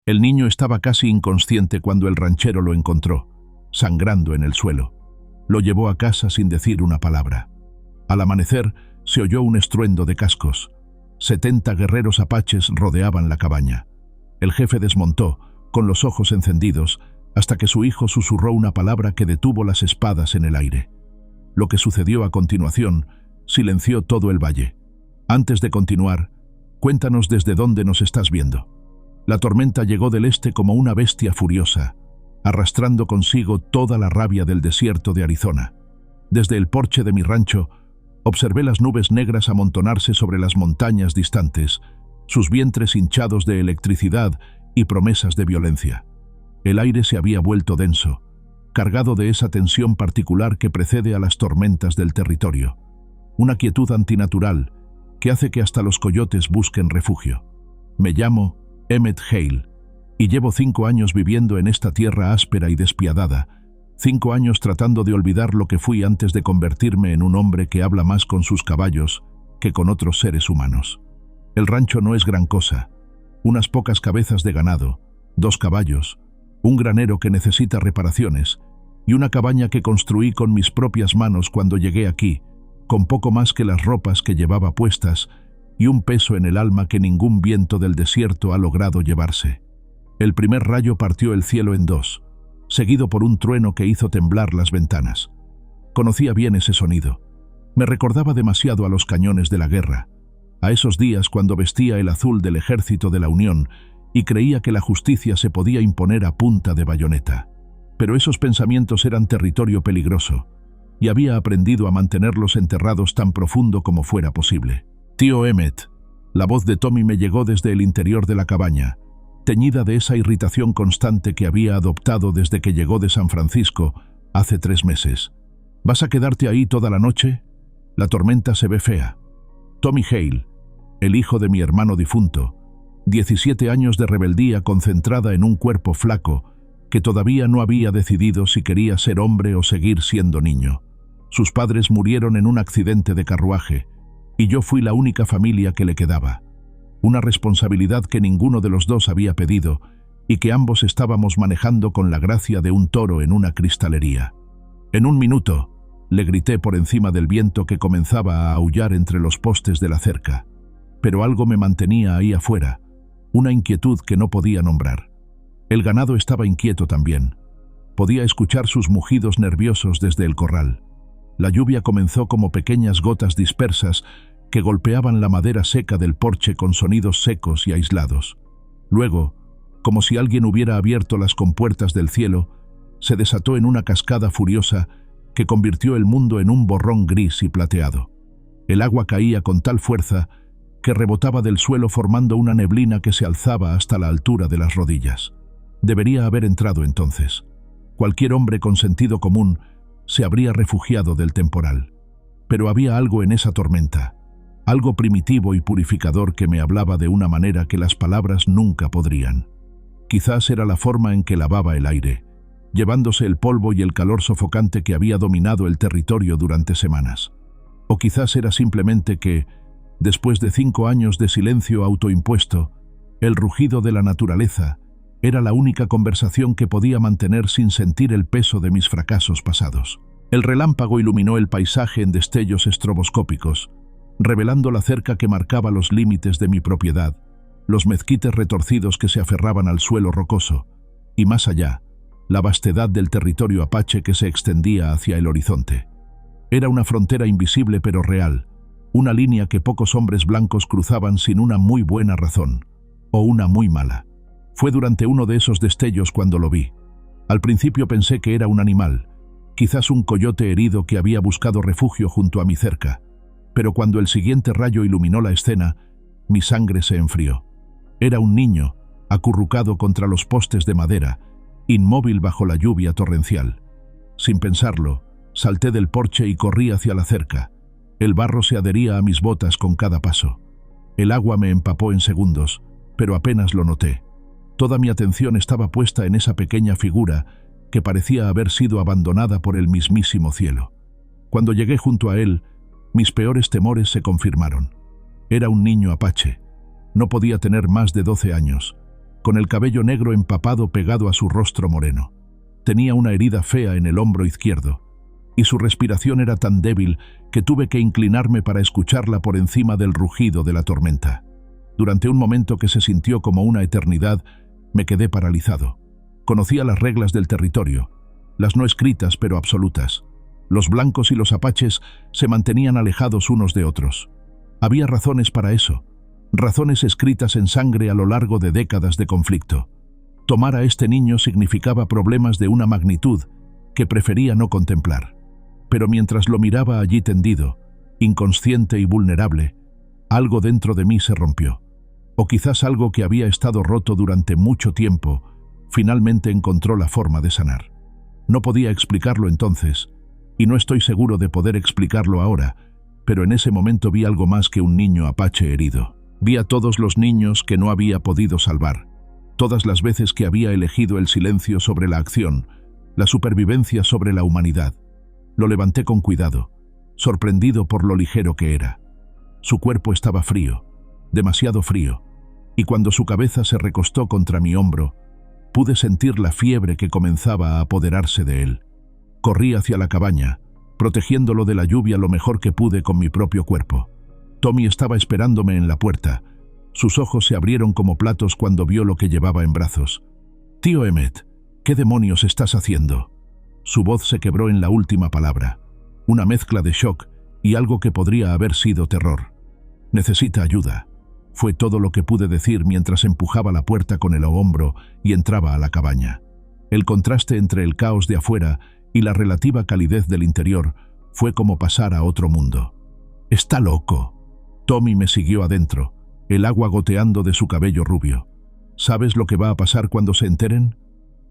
El niño estaba casi inconsciente cuando el ranchero lo encontró, sangrando en el suelo. Lo llevó a casa sin decir una palabra. Al amanecer, se oyó un estruendo de cascos. 70 guerreros apaches rodeaban la cabaña. El jefe desmontó, con los ojos encendidos, hasta que su hijo susurró una palabra que detuvo las espadas en el aire. Lo que sucedió a continuación silenció todo el valle. Antes de continuar, cuéntanos desde dónde nos estás viendo. La tormenta llegó del este como una bestia furiosa, arrastrando consigo toda la rabia del desierto de Arizona. Desde el porche de mi rancho, observé las nubes negras amontonarse sobre las montañas distantes, sus vientres hinchados de electricidad y promesas de violencia. El aire se había vuelto denso, cargado de esa tensión particular que precede a las tormentas del territorio. Una quietud antinatural que hace que hasta los coyotes busquen refugio. Me llamo Emmett Hale y llevo 5 años viviendo en esta tierra áspera y despiadada, 5 años tratando de olvidar lo que fui antes de convertirme en un hombre que habla más con sus caballos que con otros seres humanos. El rancho no es gran cosa, unas pocas cabezas de ganado, 2 caballos, un granero que necesita reparaciones y una cabaña que construí con mis propias manos cuando llegué aquí, con poco más que las ropas que llevaba puestas y un peso en el alma que ningún viento del desierto ha logrado llevarse. El primer rayo partió el cielo en 2, seguido por un trueno que hizo temblar las ventanas. Conocía bien ese sonido. Me recordaba demasiado a los cañones de la guerra, a esos días cuando vestía el azul del ejército de la Unión y creía que la justicia se podía imponer a punta de bayoneta. Pero esos pensamientos eran territorio peligroso, y había aprendido a mantenerlos enterrados tan profundo como fuera posible. «Tío Emmett», la voz de Tommy me llegó desde el interior de la cabaña, teñida de esa irritación constante que había adoptado desde que llegó de San Francisco hace 3 meses. «¿Vas a quedarte ahí toda la noche? La tormenta se ve fea». Tommy Hale, el hijo de mi hermano difunto, 17 años de rebeldía concentrada en un cuerpo flaco que todavía no había decidido si quería ser hombre o seguir siendo niño. Sus padres murieron en un accidente de carruaje y yo fui la única familia que le quedaba. Una responsabilidad que ninguno de los dos había pedido y que ambos estábamos manejando con la gracia de un toro en una cristalería. «En un minuto», le grité por encima del viento que comenzaba a aullar entre los postes de la cerca. Pero algo me mantenía ahí afuera, una inquietud que no podía nombrar. El ganado estaba inquieto también. Podía escuchar sus mugidos nerviosos desde el corral. La lluvia comenzó como pequeñas gotas dispersas que golpeaban la madera seca del porche con sonidos secos y aislados. Luego, como si alguien hubiera abierto las compuertas del cielo, se desató en una cascada furiosa que convirtió el mundo en un borrón gris y plateado. El agua caía con tal fuerza que rebotaba del suelo formando una neblina que se alzaba hasta la altura de las rodillas. Debería haber entrado entonces. Cualquier hombre con sentido común se habría refugiado del temporal. Pero había algo en esa tormenta, algo primitivo y purificador que me hablaba de una manera que las palabras nunca podrían. Quizás era la forma en que lavaba el aire, llevándose el polvo y el calor sofocante que había dominado el territorio durante semanas. O quizás era simplemente que, después de 5 años de silencio autoimpuesto, el rugido de la naturaleza era la única conversación que podía mantener sin sentir el peso de mis fracasos pasados. El relámpago iluminó el paisaje en destellos estroboscópicos, revelando la cerca que marcaba los límites de mi propiedad, los mezquites retorcidos que se aferraban al suelo rocoso, y más allá, la vastedad del territorio apache que se extendía hacia el horizonte. Era una frontera invisible pero real, una línea que pocos hombres blancos cruzaban sin una muy buena razón, o una muy mala. Fue durante uno de esos destellos cuando lo vi. Al principio pensé que era un animal, quizás un coyote herido que había buscado refugio junto a mi cerca, pero cuando el siguiente rayo iluminó la escena, mi sangre se enfrió. Era un niño, acurrucado contra los postes de madera, inmóvil bajo la lluvia torrencial. Sin pensarlo, salté del porche y corrí hacia la cerca. El barro se adhería a mis botas con cada paso. El agua me empapó en segundos, pero apenas lo noté. Toda mi atención estaba puesta en esa pequeña figura que parecía haber sido abandonada por el mismísimo cielo. Cuando llegué junto a él, mis peores temores se confirmaron. Era un niño apache. No podía tener más de 12 años. con el cabello negro empapado pegado a su rostro moreno. Tenía una herida fea en el hombro izquierdo, y su respiración era tan débil que tuve que inclinarme para escucharla por encima del rugido de la tormenta. Durante un momento que se sintió como una eternidad, me quedé paralizado. Conocía las reglas del territorio, las no escritas pero absolutas. Los blancos y los apaches se mantenían alejados unos de otros. Había razones para eso, razones escritas en sangre a lo largo de décadas de conflicto. Tomar a este niño significaba problemas de una magnitud que prefería no contemplar. Pero mientras lo miraba allí tendido, inconsciente y vulnerable, algo dentro de mí se rompió. O quizás algo que había estado roto durante mucho tiempo, finalmente encontró la forma de sanar. No podía explicarlo entonces, y no estoy seguro de poder explicarlo ahora, pero en ese momento vi algo más que un niño apache herido. Vi a todos los niños que no había podido salvar, todas las veces que había elegido el silencio sobre la acción, la supervivencia sobre la humanidad. Lo levanté con cuidado, sorprendido por lo ligero que era. Su cuerpo estaba frío, demasiado frío, y cuando su cabeza se recostó contra mi hombro, pude sentir la fiebre que comenzaba a apoderarse de él. Corrí hacia la cabaña, protegiéndolo de la lluvia lo mejor que pude con mi propio cuerpo. Tommy estaba esperándome en la puerta. Sus ojos se abrieron como platos cuando vio lo que llevaba en brazos. «Tío Emmett, ¿qué demonios estás haciendo?» Su voz se quebró en la última palabra, una mezcla de shock y algo que podría haber sido terror. «Necesita ayuda», fue todo lo que pude decir mientras empujaba la puerta con el hombro y entraba a la cabaña. El contraste entre el caos de afuera y la relativa calidez del interior fue como pasar a otro mundo. «Está loco». Tommy me siguió adentro, el agua goteando de su cabello rubio. «¿Sabes lo que va a pasar cuando se enteren?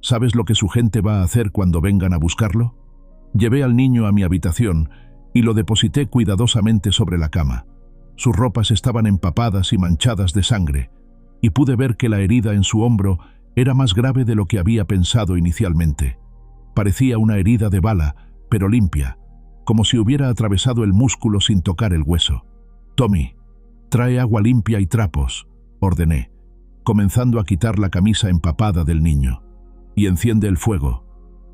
¿Sabes lo que su gente va a hacer cuando vengan a buscarlo?» Llevé al niño a mi habitación y lo deposité cuidadosamente sobre la cama. Sus ropas estaban empapadas y manchadas de sangre, y pude ver que la herida en su hombro era más grave de lo que había pensado inicialmente. Parecía una herida de bala, pero limpia, como si hubiera atravesado el músculo sin tocar el hueso. «Tommy, trae agua limpia y trapos», ordené, comenzando a quitar la camisa empapada del niño. «Y enciende el fuego.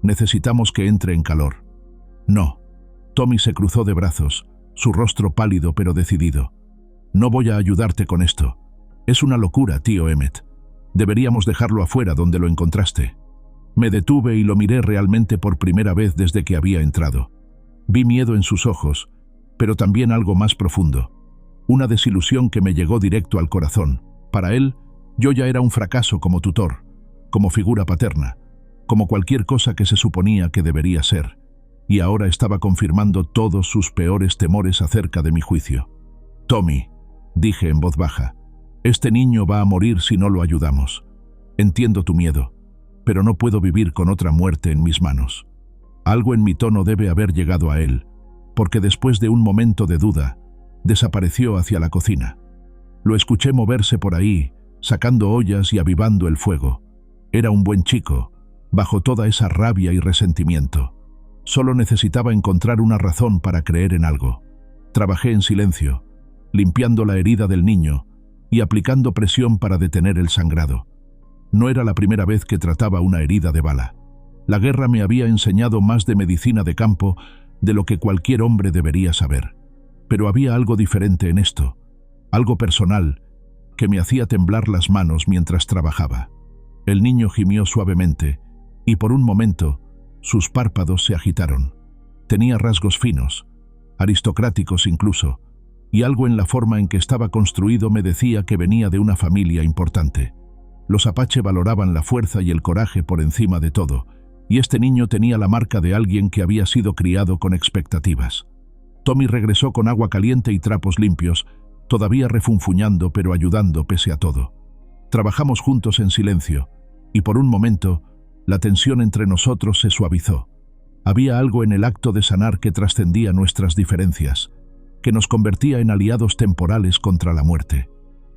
Necesitamos que entre en calor». «No». Tommy se cruzó de brazos, su rostro pálido pero decidido. «No voy a ayudarte con esto. Es una locura, tío Emmett. Deberíamos dejarlo afuera donde lo encontraste». Me detuve y lo miré realmente por primera vez desde que había entrado. Vi miedo en sus ojos, pero también algo más profundo. Una desilusión que me llegó directo al corazón. Para él, yo ya era un fracaso como tutor, como figura paterna, como cualquier cosa que se suponía que debería ser, y ahora estaba confirmando todos sus peores temores acerca de mi juicio. «Tommy», dije en voz baja, «este niño va a morir si no lo ayudamos. Entiendo tu miedo, pero no puedo vivir con otra muerte en mis manos». Algo en mi tono debe haber llegado a él, porque después de un momento de duda, desapareció hacia la cocina. Lo escuché moverse por ahí, sacando ollas y avivando el fuego. Era un buen chico, bajo toda esa rabia y resentimiento. Solo necesitaba encontrar una razón para creer en algo. Trabajé en silencio, limpiando la herida del niño y aplicando presión para detener el sangrado. No era la primera vez que trataba una herida de bala. La guerra me había enseñado más de medicina de campo de lo que cualquier hombre debería saber. Pero había algo diferente en esto, algo personal, que me hacía temblar las manos mientras trabajaba. El niño gimió suavemente, y por un momento, sus párpados se agitaron. Tenía rasgos finos, aristocráticos incluso, y algo en la forma en que estaba construido me decía que venía de una familia importante. Los apache valoraban la fuerza y el coraje por encima de todo, y este niño tenía la marca de alguien que había sido criado con expectativas. Tommy regresó con agua caliente y trapos limpios, todavía refunfuñando pero ayudando pese a todo. Trabajamos juntos en silencio, y por un momento, la tensión entre nosotros se suavizó. Había algo en el acto de sanar que trascendía nuestras diferencias, que nos convertía en aliados temporales contra la muerte.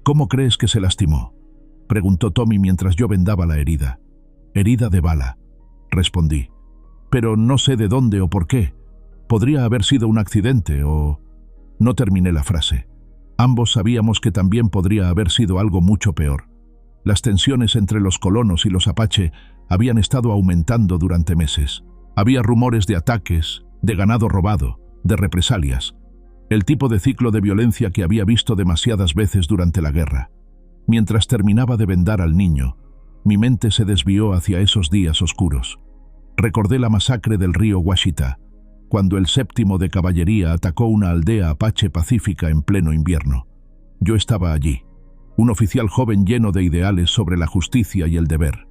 «¿Cómo crees que se lastimó?», preguntó Tommy mientras yo vendaba la herida. «Herida de bala», respondí. «Pero no sé de dónde o por qué. Podría haber sido un accidente o...». No terminé la frase. Ambos sabíamos que también podría haber sido algo mucho peor. Las tensiones entre los colonos y los apache habían estado aumentando durante meses. Había rumores de ataques, de ganado robado, de represalias. El tipo de ciclo de violencia que había visto demasiadas veces durante la guerra. Mientras terminaba de vendar al niño, mi mente se desvió hacia esos días oscuros. Recordé la masacre del río Washita, cuando el 7º de Caballería atacó una aldea apache pacífica en pleno invierno. Yo estaba allí, un oficial joven lleno de ideales sobre la justicia y el deber.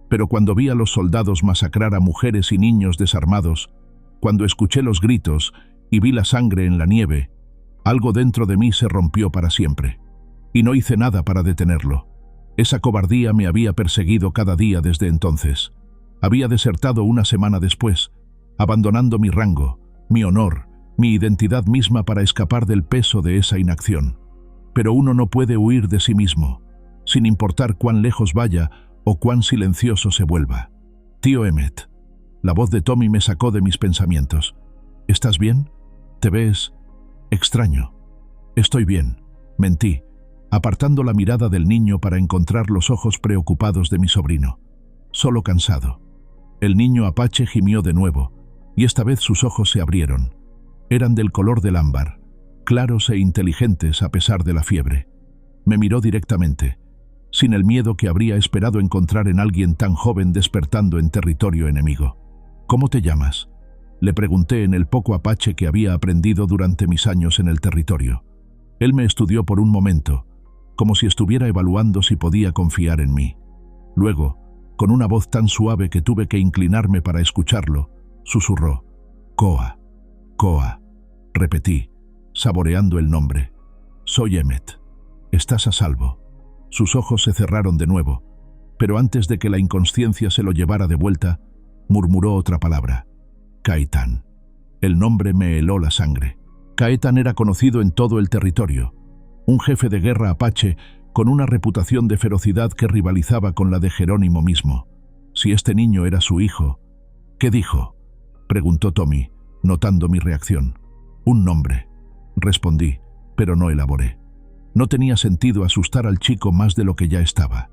Pero cuando vi a los soldados masacrar a mujeres y niños desarmados, cuando escuché los gritos y vi la sangre en la nieve, algo dentro de mí se rompió para siempre. Y no hice nada para detenerlo. Esa cobardía me había perseguido cada día desde entonces. Había desertado una semana después, abandonando mi rango, mi honor, mi identidad misma para escapar del peso de esa inacción. Pero uno no puede huir de sí mismo, sin importar cuán lejos vaya o cuán silencioso se vuelva. Tío Emmett. La voz de Tommy me sacó de mis pensamientos. ¿Estás bien? ¿Te ves extraño? Estoy bien, mentí, apartando la mirada del niño para encontrar los ojos preocupados de mi sobrino. Solo cansado. El niño apache gimió de nuevo, y esta vez sus ojos se abrieron. Eran del color del ámbar, claros e inteligentes a pesar de la fiebre. Me miró directamente, sin el miedo que habría esperado encontrar en alguien tan joven despertando en territorio enemigo. ¿Cómo te llamas?, le pregunté en el poco apache que había aprendido durante mis años en el territorio. Él me estudió por un momento, como si estuviera evaluando si podía confiar en mí. Luego, con una voz tan suave que tuve que inclinarme para escucharlo, susurró: Koa, Koa. Repetí, saboreando el nombre. Soy Emmett. Estás a salvo. Sus ojos se cerraron de nuevo, pero antes de que la inconsciencia se lo llevara de vuelta, murmuró otra palabra: Caetán. El nombre me heló la sangre. Caetán era conocido en todo el territorio, un jefe de guerra apache con una reputación de ferocidad que rivalizaba con la de Jerónimo mismo. Si este niño era su hijo... ¿Qué dijo?, preguntó Tommy, notando mi reacción. Un nombre, respondí, pero no elaboré. No tenía sentido asustar al chico más de lo que ya estaba.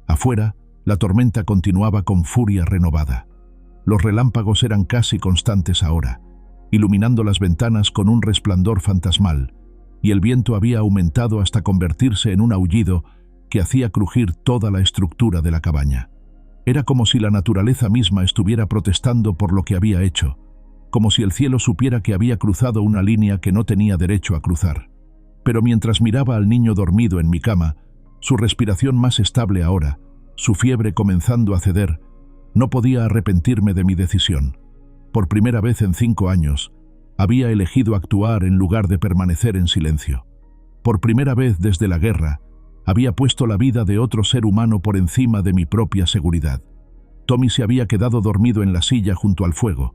Afuera, la tormenta continuaba con furia renovada. Los relámpagos eran casi constantes ahora, iluminando las ventanas con un resplandor fantasmal, y el viento había aumentado hasta convertirse en un aullido que hacía crujir toda la estructura de la cabaña. Era como si la naturaleza misma estuviera protestando por lo que había hecho, como si el cielo supiera que había cruzado una línea que no tenía derecho a cruzar. Pero mientras miraba al niño dormido en mi cama, su respiración más estable ahora, su fiebre comenzando a ceder, no podía arrepentirme de mi decisión. Por primera vez en 5 años, había elegido actuar en lugar de permanecer en silencio. Por primera vez desde la guerra, había puesto la vida de otro ser humano por encima de mi propia seguridad. Tommy se había quedado dormido en la silla junto al fuego,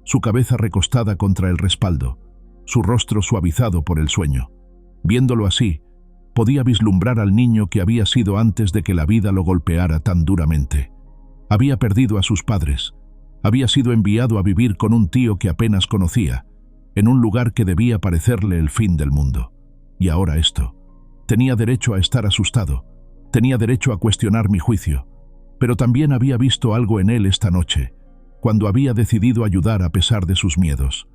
su cabeza recostada contra el respaldo, su rostro suavizado por el sueño. Viéndolo así, podía vislumbrar al niño que había sido antes de que la vida lo golpeara tan duramente. Había perdido a sus padres. Había sido enviado a vivir con un tío que apenas conocía, en un lugar que debía parecerle el fin del mundo. Y ahora esto. Tenía derecho a estar asustado. Tenía derecho a cuestionar mi juicio. Pero también había visto algo en él esta noche, cuando había decidido ayudar a pesar de sus miedos.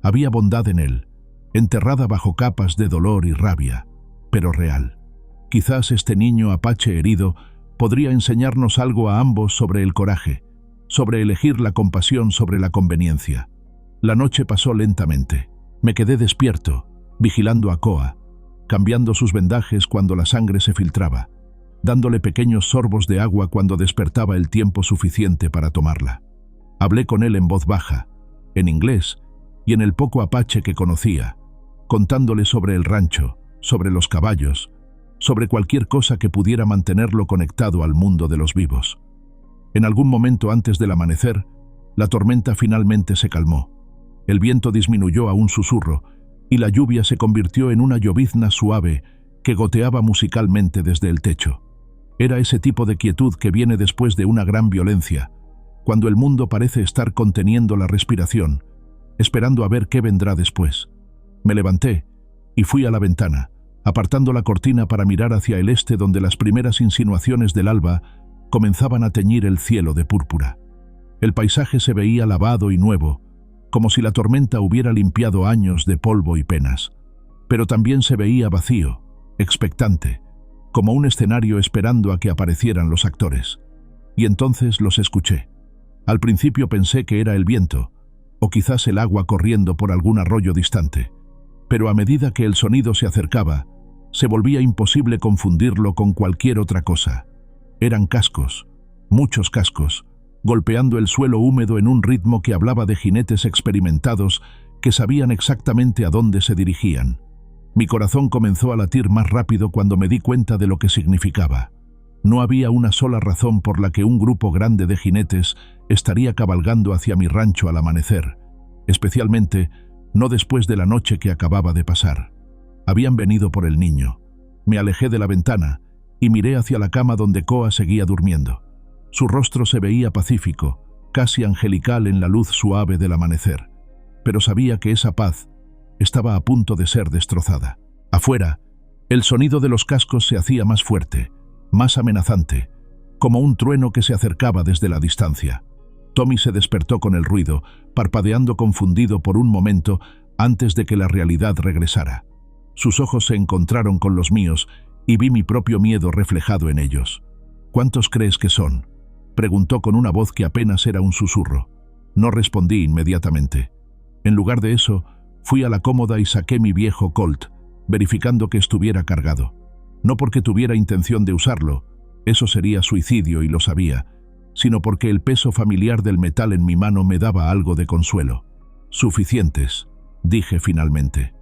Había bondad en él, enterrada bajo capas de dolor y rabia, pero real. Quizás este niño apache herido podría enseñarnos algo a ambos sobre el coraje, sobre elegir la compasión sobre la conveniencia. La noche pasó lentamente. Me quedé despierto, vigilando a Koa, cambiando sus vendajes cuando la sangre se filtraba, dándole pequeños sorbos de agua cuando despertaba el tiempo suficiente para tomarla. Hablé con él en voz baja, en inglés y en el poco apache que conocía, contándole sobre el rancho, sobre los caballos, sobre cualquier cosa que pudiera mantenerlo conectado al mundo de los vivos. En algún momento antes del amanecer, la tormenta finalmente se calmó. El viento disminuyó a un susurro y la lluvia se convirtió en una llovizna suave que goteaba musicalmente desde el techo. Era ese tipo de quietud que viene después de una gran violencia, cuando el mundo parece estar conteniendo la respiración, esperando a ver qué vendrá después. Me levanté y fui a la ventana, apartando la cortina para mirar hacia el este, donde las primeras insinuaciones del alba comenzaban a teñir el cielo de púrpura. El paisaje se veía lavado y nuevo, como si la tormenta hubiera limpiado años de polvo y penas. Pero también se veía vacío, expectante, como un escenario esperando a que aparecieran los actores. Y entonces los escuché. Al principio pensé que era el viento, o quizás el agua corriendo por algún arroyo distante. Pero a medida que el sonido se acercaba, se volvía imposible confundirlo con cualquier otra cosa. Eran cascos, muchos cascos, golpeando el suelo húmedo en un ritmo que hablaba de jinetes experimentados que sabían exactamente a dónde se dirigían. Mi corazón comenzó a latir más rápido cuando me di cuenta de lo que significaba. No había una sola razón por la que un grupo grande de jinetes estaría cabalgando hacia mi rancho al amanecer, especialmente no después de la noche que acababa de pasar. Habían venido por el niño. Me alejé de la ventana y miré hacia la cama donde Koa seguía durmiendo. Su rostro se veía pacífico, casi angelical en la luz suave del amanecer, pero sabía que esa paz estaba a punto de ser destrozada. Afuera, el sonido de los cascos se hacía más fuerte, más amenazante, como un trueno que se acercaba desde la distancia. Tommy se despertó con el ruido, parpadeando confundido por un momento antes de que la realidad regresara. Sus ojos se encontraron con los míos y vi mi propio miedo reflejado en ellos. «¿Cuántos crees que son?», preguntó con una voz que apenas era un susurro. No respondí inmediatamente. En lugar de eso, fui a la cómoda y saqué mi viejo Colt, verificando que estuviera cargado. No porque tuviera intención de usarlo, eso sería suicidio y lo sabía, sino porque el peso familiar del metal en mi mano me daba algo de consuelo. «Suficientes», dije finalmente.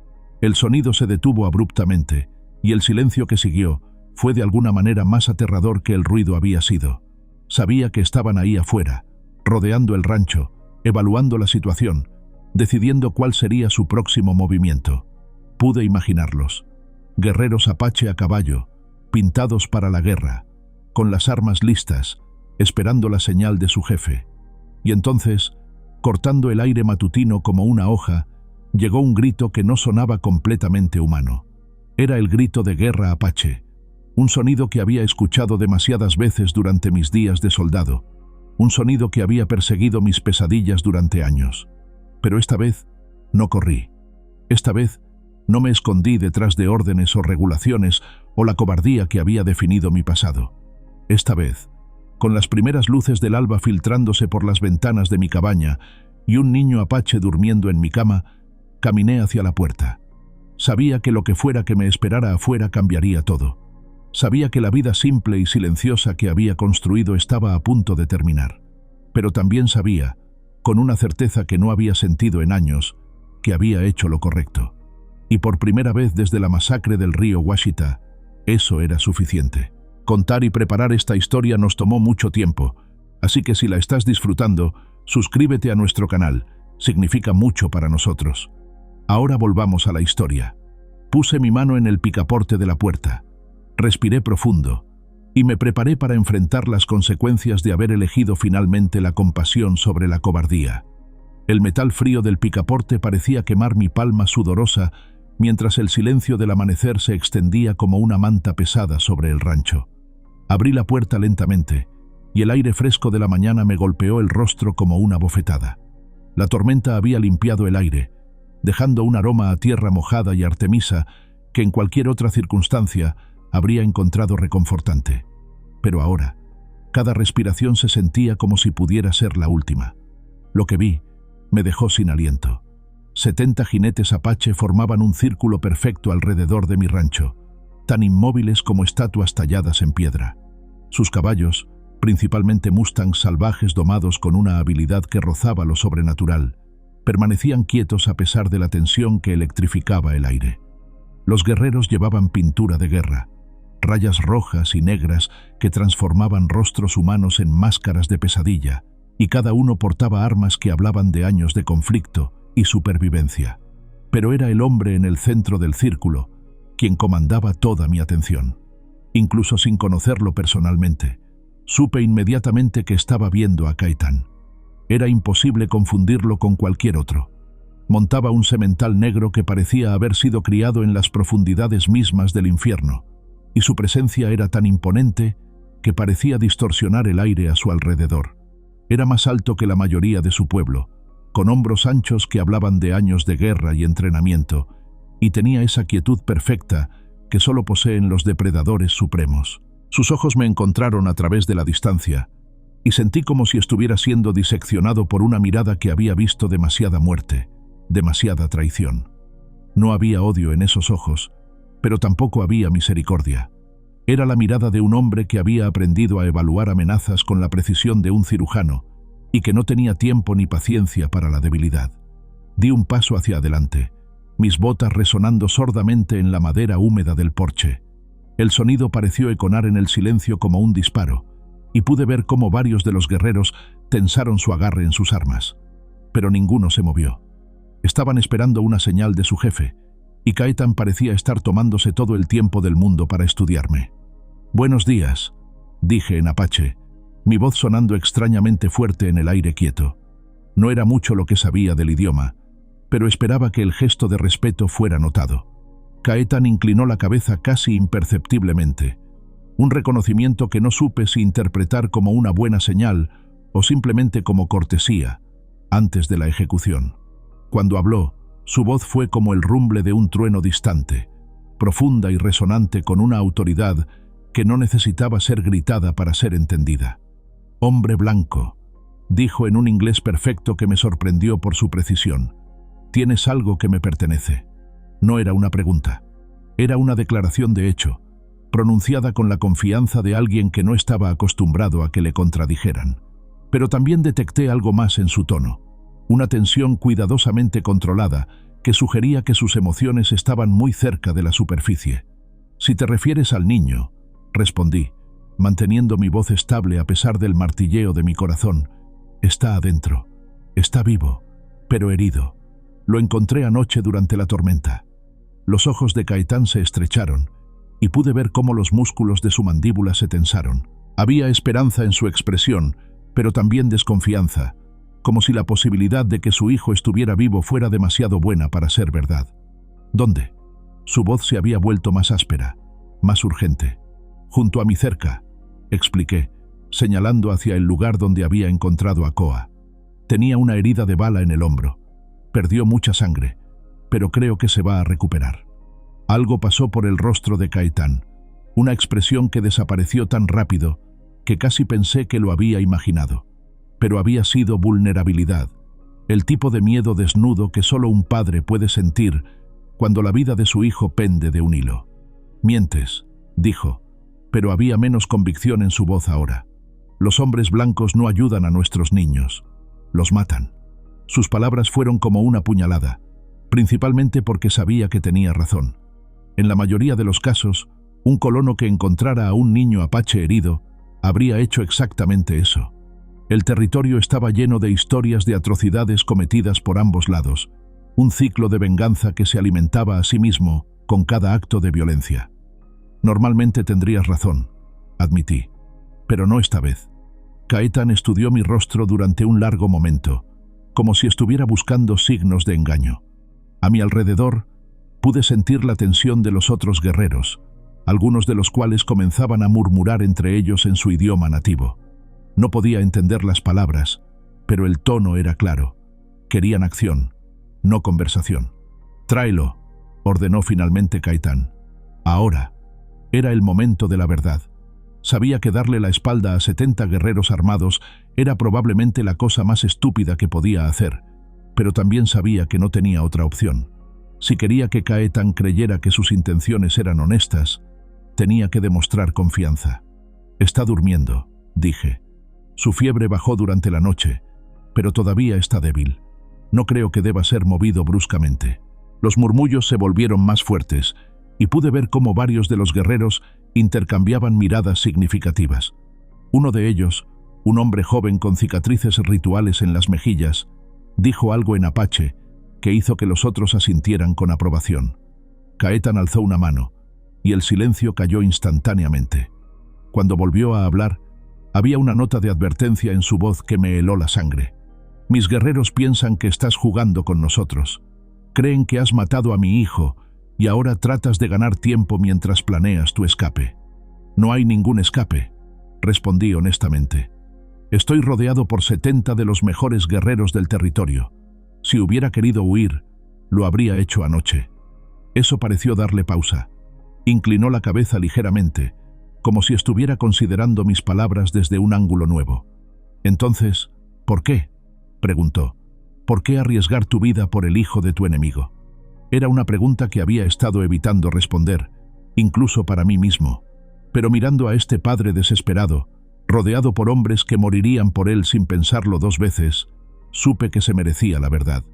El sonido se detuvo abruptamente, y el silencio que siguió fue de alguna manera más aterrador que el ruido había sido. Sabía que estaban ahí afuera, rodeando el rancho, evaluando la situación, decidiendo cuál sería su próximo movimiento. Pude imaginarlos. Guerreros apache a caballo, pintados para la guerra, con las armas listas, esperando la señal de su jefe. Y entonces, cortando el aire matutino como una hoja, llegó un grito que no sonaba completamente humano. Era el grito de guerra apache, un sonido que había escuchado demasiadas veces durante mis días de soldado, un sonido que había perseguido mis pesadillas durante años. Pero esta vez no corrí. Esta vez no me escondí detrás de órdenes o regulaciones o la cobardía que había definido mi pasado. Esta vez, con las primeras luces del alba filtrándose por las ventanas de mi cabaña y un niño apache durmiendo en mi cama, caminé hacia la puerta. Sabía que lo que fuera que me esperara afuera cambiaría todo. Sabía que la vida simple y silenciosa que había construido estaba a punto de terminar. Pero también sabía, con una certeza que no había sentido en años, que había hecho lo correcto. Y por primera vez desde la masacre del río Washita, eso era suficiente. Contar y preparar esta historia nos tomó mucho tiempo, así que si la estás disfrutando, suscríbete a nuestro canal, significa mucho para nosotros. Ahora volvamos a la historia. Puse mi mano en el picaporte de la puerta, respiré profundo y me preparé para enfrentar las consecuencias de haber elegido finalmente la compasión sobre la cobardía. El metal frío del picaporte parecía quemar mi palma sudorosa mientras el silencio del amanecer se extendía como una manta pesada sobre el rancho. Abrí la puerta lentamente y el aire fresco de la mañana me golpeó el rostro como una bofetada. La tormenta había limpiado el aire, dejando un aroma a tierra mojada y artemisa que en cualquier otra circunstancia habría encontrado reconfortante. Pero ahora, cada respiración se sentía como si pudiera ser la última. Lo que vi me dejó sin aliento. 70 jinetes apache formaban un círculo perfecto alrededor de mi rancho, tan inmóviles como estatuas talladas en piedra. Sus caballos, principalmente mustangs salvajes domados con una habilidad que rozaba lo sobrenatural, permanecían quietos a pesar de la tensión que electrificaba el aire. Los guerreros llevaban pintura de guerra, rayas rojas y negras que transformaban rostros humanos en máscaras de pesadilla, y cada uno portaba armas que hablaban de años de conflicto y supervivencia. Pero era el hombre en el centro del círculo quien comandaba toda mi atención. Incluso sin conocerlo personalmente, supe inmediatamente que estaba viendo a Caitán. Era imposible confundirlo con cualquier otro. Montaba un semental negro que parecía haber sido criado en las profundidades mismas del infierno, y su presencia era tan imponente que parecía distorsionar el aire a su alrededor. Era más alto que la mayoría de su pueblo, con hombros anchos que hablaban de años de guerra y entrenamiento, y tenía esa quietud perfecta que solo poseen los depredadores supremos. Sus ojos me encontraron a través de la distancia, y sentí como si estuviera siendo diseccionado por una mirada que había visto demasiada muerte, demasiada traición. No había odio en esos ojos, pero tampoco había misericordia. Era la mirada de un hombre que había aprendido a evaluar amenazas con la precisión de un cirujano y que no tenía tiempo ni paciencia para la debilidad. Di un paso hacia adelante, mis botas resonando sordamente en la madera húmeda del porche. El sonido pareció econar en el silencio como un disparo, y pude ver cómo varios de los guerreros tensaron su agarre en sus armas. Pero ninguno se movió. Estaban esperando una señal de su jefe, y Caetan parecía estar tomándose todo el tiempo del mundo para estudiarme. «Buenos días», dije en apache, mi voz sonando extrañamente fuerte en el aire quieto. No era mucho lo que sabía del idioma, pero esperaba que el gesto de respeto fuera notado. Caetan inclinó la cabeza casi imperceptiblemente, un reconocimiento que no supe si interpretar como una buena señal o simplemente como cortesía, antes de la ejecución. Cuando habló, su voz fue como el rumble de un trueno distante, profunda y resonante con una autoridad que no necesitaba ser gritada para ser entendida. «Hombre blanco», dijo en un inglés perfecto que me sorprendió por su precisión. «Tienes algo que me pertenece». No era una pregunta, era una declaración de hecho, pronunciada con la confianza de alguien que no estaba acostumbrado a que le contradijeran. Pero también detecté algo más en su tono, una tensión cuidadosamente controlada que sugería que sus emociones estaban muy cerca de la superficie. «Si te refieres al niño», respondí, manteniendo mi voz estable a pesar del martilleo de mi corazón, «está adentro, está vivo, pero herido. Lo encontré anoche durante la tormenta». Los ojos de Caetán se estrecharon, y pude ver cómo los músculos de su mandíbula se tensaron. Había esperanza en su expresión, pero también desconfianza, como si la posibilidad de que su hijo estuviera vivo fuera demasiado buena para ser verdad. «¿Dónde?» Su voz se había vuelto más áspera, más urgente. «Junto a mi cerca», expliqué, señalando hacia el lugar donde había encontrado a Koa. Tenía una herida de bala en el hombro. Perdió mucha sangre, pero creo que se va a recuperar. Algo pasó por el rostro de Caetán, una expresión que desapareció tan rápido que casi pensé que lo había imaginado. Pero había sido vulnerabilidad, el tipo de miedo desnudo que solo un padre puede sentir cuando la vida de su hijo pende de un hilo. «Mientes», dijo, pero había menos convicción en su voz ahora. «Los hombres blancos no ayudan a nuestros niños, los matan». Sus palabras fueron como una puñalada, principalmente porque sabía que tenía razón. En la mayoría de los casos, un colono que encontrara a un niño apache herido habría hecho exactamente eso. El territorio estaba lleno de historias de atrocidades cometidas por ambos lados, un ciclo de venganza que se alimentaba a sí mismo con cada acto de violencia. «Normalmente tendrías razón», admití, pero no esta vez. Caetán estudió mi rostro durante un largo momento, como si estuviera buscando signos de engaño. A mi alrededor, pude sentir la tensión de los otros guerreros, algunos de los cuales comenzaban a murmurar entre ellos en su idioma nativo. No podía entender las palabras, pero el tono era claro. Querían acción, no conversación. «Tráelo», ordenó finalmente Caetán. Ahora era el momento de la verdad. Sabía que darle la espalda a 70 guerreros armados era probablemente la cosa más estúpida que podía hacer, pero también sabía que no tenía otra opción. Si quería que Caetán creyera que sus intenciones eran honestas, tenía que demostrar confianza. «Está durmiendo», dije. «Su fiebre bajó durante la noche, pero todavía está débil. No creo que deba ser movido bruscamente». Los murmullos se volvieron más fuertes, y pude ver cómo varios de los guerreros intercambiaban miradas significativas. Uno de ellos, un hombre joven con cicatrices rituales en las mejillas, dijo algo en apache que hizo que los otros asintieran con aprobación. Caetán alzó una mano, y el silencio cayó instantáneamente. Cuando volvió a hablar, había una nota de advertencia en su voz que me heló la sangre. Mis guerreros piensan que estás jugando con nosotros. Creen que has matado a mi hijo y ahora tratas de ganar tiempo mientras planeas tu escape. No hay ningún escape, respondí honestamente. Estoy rodeado por 70 de los mejores guerreros del territorio. Si hubiera querido huir, lo habría hecho anoche. Eso pareció darle pausa. Inclinó la cabeza ligeramente, como si estuviera considerando mis palabras desde un ángulo nuevo. Entonces, ¿por qué?, preguntó. ¿Por qué arriesgar tu vida por el hijo de tu enemigo? Era una pregunta que había estado evitando responder, incluso para mí mismo. Pero mirando a este padre desesperado, rodeado por hombres que morirían por él sin pensarlo 2 veces, supe que se merecía la verdad.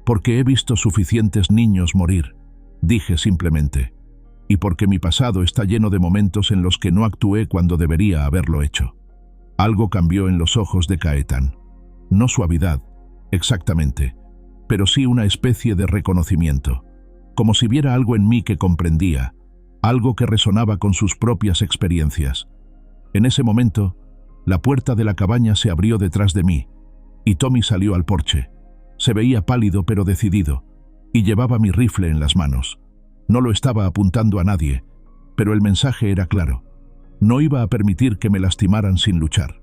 Porque he visto suficientes niños morir, dije simplemente. Y porque mi pasado está lleno de momentos en los que no actué cuando debería haberlo hecho. Algo cambió en los ojos de Caetán. No suavidad, exactamente, pero sí una especie de reconocimiento, como si viera algo en mí que comprendía, algo que resonaba con sus propias experiencias. En ese momento, la puerta de la cabaña se abrió detrás de mí, y Tommy salió al porche. Se veía pálido pero decidido, y llevaba mi rifle en las manos. No lo estaba apuntando a nadie, pero el mensaje era claro. No iba a permitir que me lastimaran sin luchar.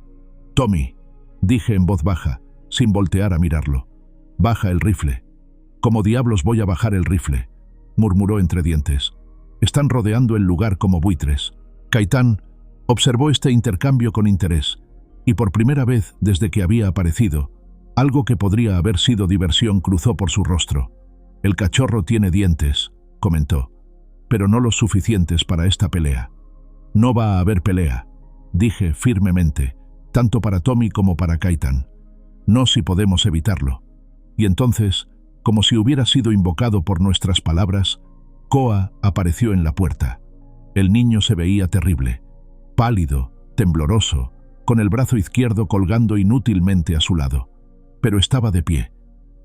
«Tommy», dije en voz baja, sin voltear a mirarlo. «Baja el rifle». «¿Cómo diablos voy a bajar el rifle?», murmuró entre dientes. «Están rodeando el lugar como buitres». Caetán observó este intercambio con interés, y por primera vez desde que había aparecido, algo que podría haber sido diversión cruzó por su rostro. «El cachorro tiene dientes», comentó, «pero no los suficientes para esta pelea». «No va a haber pelea», dije firmemente, tanto para Tommy como para Caetán. «No si podemos evitarlo». Y entonces, como si hubiera sido invocado por nuestras palabras, Koa apareció en la puerta. El niño se veía terrible, pálido, tembloroso, con el brazo izquierdo colgando inútilmente a su lado. Pero estaba de pie,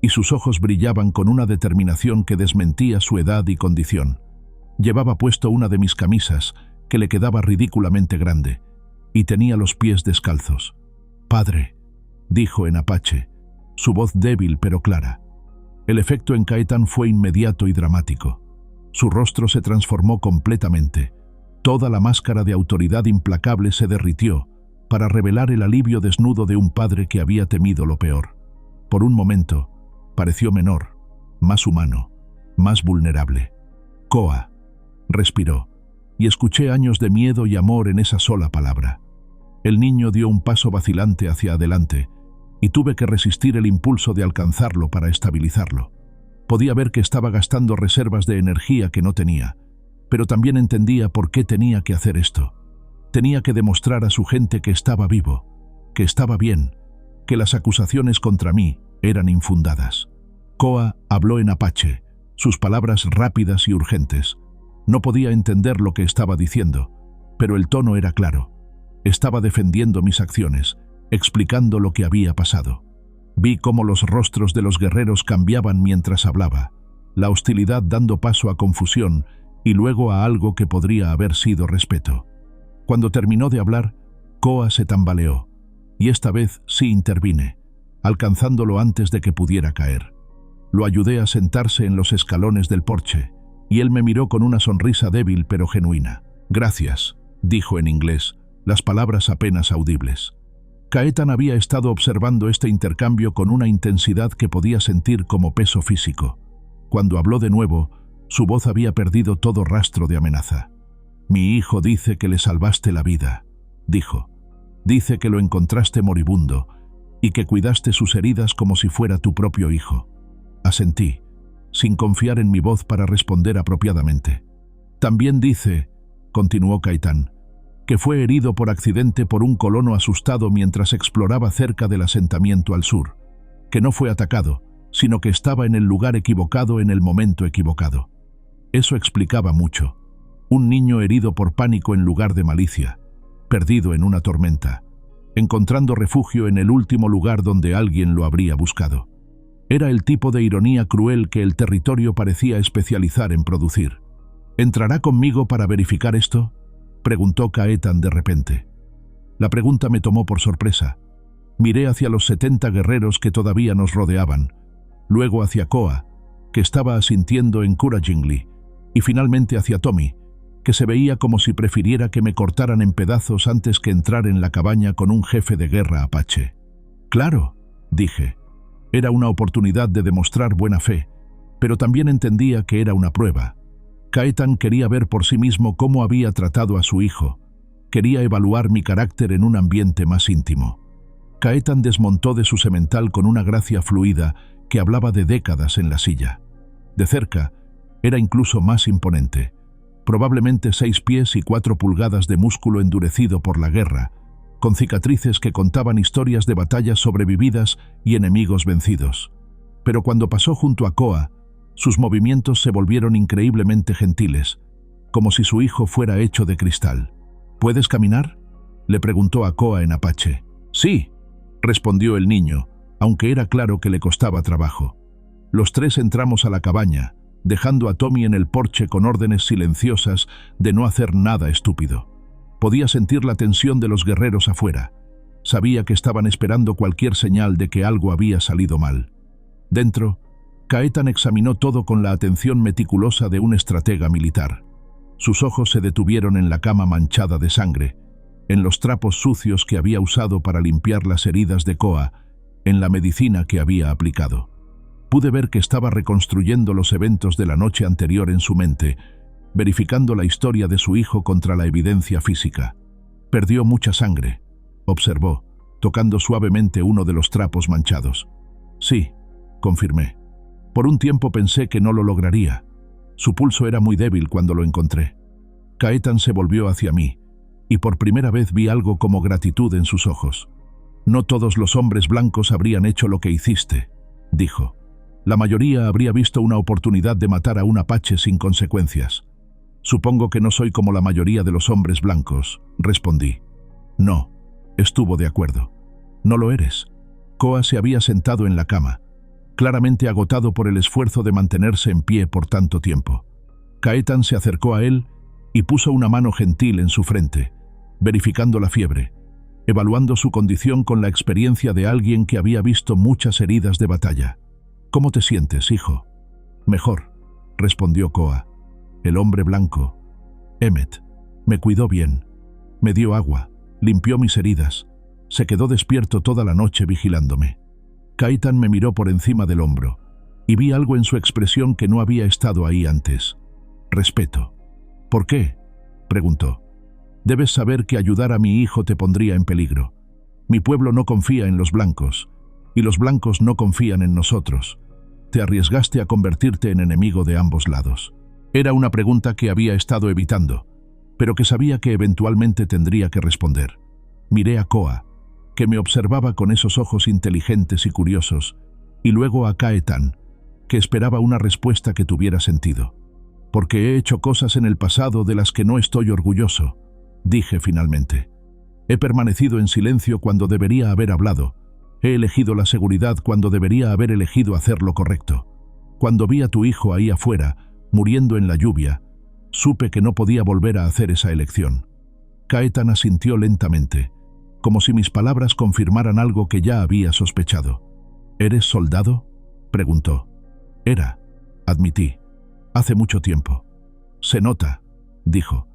y sus ojos brillaban con una determinación que desmentía su edad y condición. Llevaba puesto una de mis camisas, que le quedaba ridículamente grande, y tenía los pies descalzos. «Padre», dijo en apache, su voz débil pero clara. El efecto en Caetán fue inmediato y dramático. Su rostro se transformó completamente. Toda la máscara de autoridad implacable se derritió para revelar el alivio desnudo de un padre que había temido lo peor. Por un momento, pareció menor, más humano, más vulnerable. «Koa», respiró, y escuché años de miedo y amor en esa sola palabra. El niño dio un paso vacilante hacia adelante, y tuve que resistir el impulso de alcanzarlo para estabilizarlo. Podía ver que estaba gastando reservas de energía que no tenía, pero también entendía por qué tenía que hacer esto. Tenía que demostrar a su gente que estaba vivo, que estaba bien, que las acusaciones contra mí eran infundadas. Koa habló en apache, sus palabras rápidas y urgentes. No podía entender lo que estaba diciendo, pero el tono era claro. Estaba defendiendo mis acciones, explicando lo que había pasado. Vi cómo los rostros de los guerreros cambiaban mientras hablaba, la hostilidad dando paso a confusión y luego a algo que podría haber sido respeto. Cuando terminó de hablar, Koa se tambaleó, y esta vez sí intervine, alcanzándolo antes de que pudiera caer. Lo ayudé a sentarse en los escalones del porche, y él me miró con una sonrisa débil pero genuina. «Gracias», dijo en inglés, las palabras apenas audibles. Caetán había estado observando este intercambio con una intensidad que podía sentir como peso físico. Cuando habló de nuevo, su voz había perdido todo rastro de amenaza. «Mi hijo dice que le salvaste la vida», dijo. «Dice que lo encontraste moribundo y que cuidaste sus heridas como si fuera tu propio hijo». Asentí, sin confiar en mi voz para responder apropiadamente. «También dice», continuó Caetán, «que fue herido por accidente por un colono asustado mientras exploraba cerca del asentamiento al sur, que no fue atacado, sino que estaba en el lugar equivocado en el momento equivocado». Eso explicaba mucho. Un niño herido por pánico en lugar de malicia, perdido en una tormenta, encontrando refugio en el último lugar donde alguien lo habría buscado. Era el tipo de ironía cruel que el territorio parecía especializar en producir. «¿Entrará conmigo para verificar esto?», preguntó Caetán de repente. La pregunta me tomó por sorpresa. Miré hacia los 70 guerreros que todavía nos rodeaban, luego hacia Koa, que estaba asintiendo encouragingly, y finalmente hacia Tommy, que se veía como si prefiriera que me cortaran en pedazos antes que entrar en la cabaña con un jefe de guerra apache. «Claro», dije. Era una oportunidad de demostrar buena fe, pero también entendía que era una prueba. Caetan quería ver por sí mismo cómo había tratado a su hijo. Quería evaluar mi carácter en un ambiente más íntimo. Caetan desmontó de su semental con una gracia fluida que hablaba de décadas en la silla. De cerca, era incluso más imponente. Probablemente 6 pies y 4 pulgadas de músculo endurecido por la guerra, con cicatrices que contaban historias de batallas sobrevividas y enemigos vencidos. Pero cuando pasó junto a Koa, sus movimientos se volvieron increíblemente gentiles, como si su hijo fuera hecho de cristal. «¿Puedes caminar?», le preguntó a Koa en apache. «Sí», respondió el niño, aunque era claro que le costaba trabajo. Los tres entramos a la cabaña, dejando a Tommy en el porche con órdenes silenciosas de no hacer nada estúpido. Podía sentir la tensión de los guerreros afuera. Sabía que estaban esperando cualquier señal de que algo había salido mal. Dentro, Caetan examinó todo con la atención meticulosa de un estratega militar. Sus ojos se detuvieron en la cama manchada de sangre, en los trapos sucios que había usado para limpiar las heridas de Koa, en la medicina que había aplicado. Pude ver que estaba reconstruyendo los eventos de la noche anterior en su mente, verificando la historia de su hijo contra la evidencia física. «Perdió mucha sangre», observó, tocando suavemente uno de los trapos manchados. «Sí», confirmé. Por un tiempo pensé que no lo lograría. Su pulso era muy débil cuando lo encontré. Caetan se volvió hacia mí, y por primera vez vi algo como gratitud en sus ojos. «No todos los hombres blancos habrían hecho lo que hiciste», dijo. «La mayoría habría visto una oportunidad de matar a un apache sin consecuencias». «Supongo que no soy como la mayoría de los hombres blancos», respondí. «No», estuvo de acuerdo. «No lo eres». Koa se había sentado en la cama, claramente agotado por el esfuerzo de mantenerse en pie por tanto tiempo. Caetan se acercó a él y puso una mano gentil en su frente, verificando la fiebre, evaluando su condición con la experiencia de alguien que había visto muchas heridas de batalla. «¿Cómo te sientes, hijo?» «Mejor», respondió Koa. «El hombre blanco, Emmet, me cuidó bien. Me dio agua, limpió mis heridas. Se quedó despierto toda la noche vigilándome». Caetan me miró por encima del hombro, y vi algo en su expresión que no había estado ahí antes. «Respeto». «¿Por qué?», preguntó. «Debes saber que ayudar a mi hijo te pondría en peligro. Mi pueblo no confía en los blancos, y los blancos no confían en nosotros. Te arriesgaste a convertirte en enemigo de ambos lados». Era una pregunta que había estado evitando, pero que sabía que eventualmente tendría que responder. Miré a Koa, que me observaba con esos ojos inteligentes y curiosos, y luego a Caetan, que esperaba una respuesta que tuviera sentido. «Porque he hecho cosas en el pasado de las que no estoy orgulloso», dije finalmente. «He permanecido en silencio cuando debería haber hablado. He elegido la seguridad cuando debería haber elegido hacer lo correcto. Cuando vi a tu hijo ahí afuera, muriendo en la lluvia, supe que no podía volver a hacer esa elección». Caetan asintió lentamente, como si mis palabras confirmaran algo que ya había sospechado. «¿Eres soldado?», preguntó. «Era», admití. «Hace mucho tiempo». «Se nota», dijo,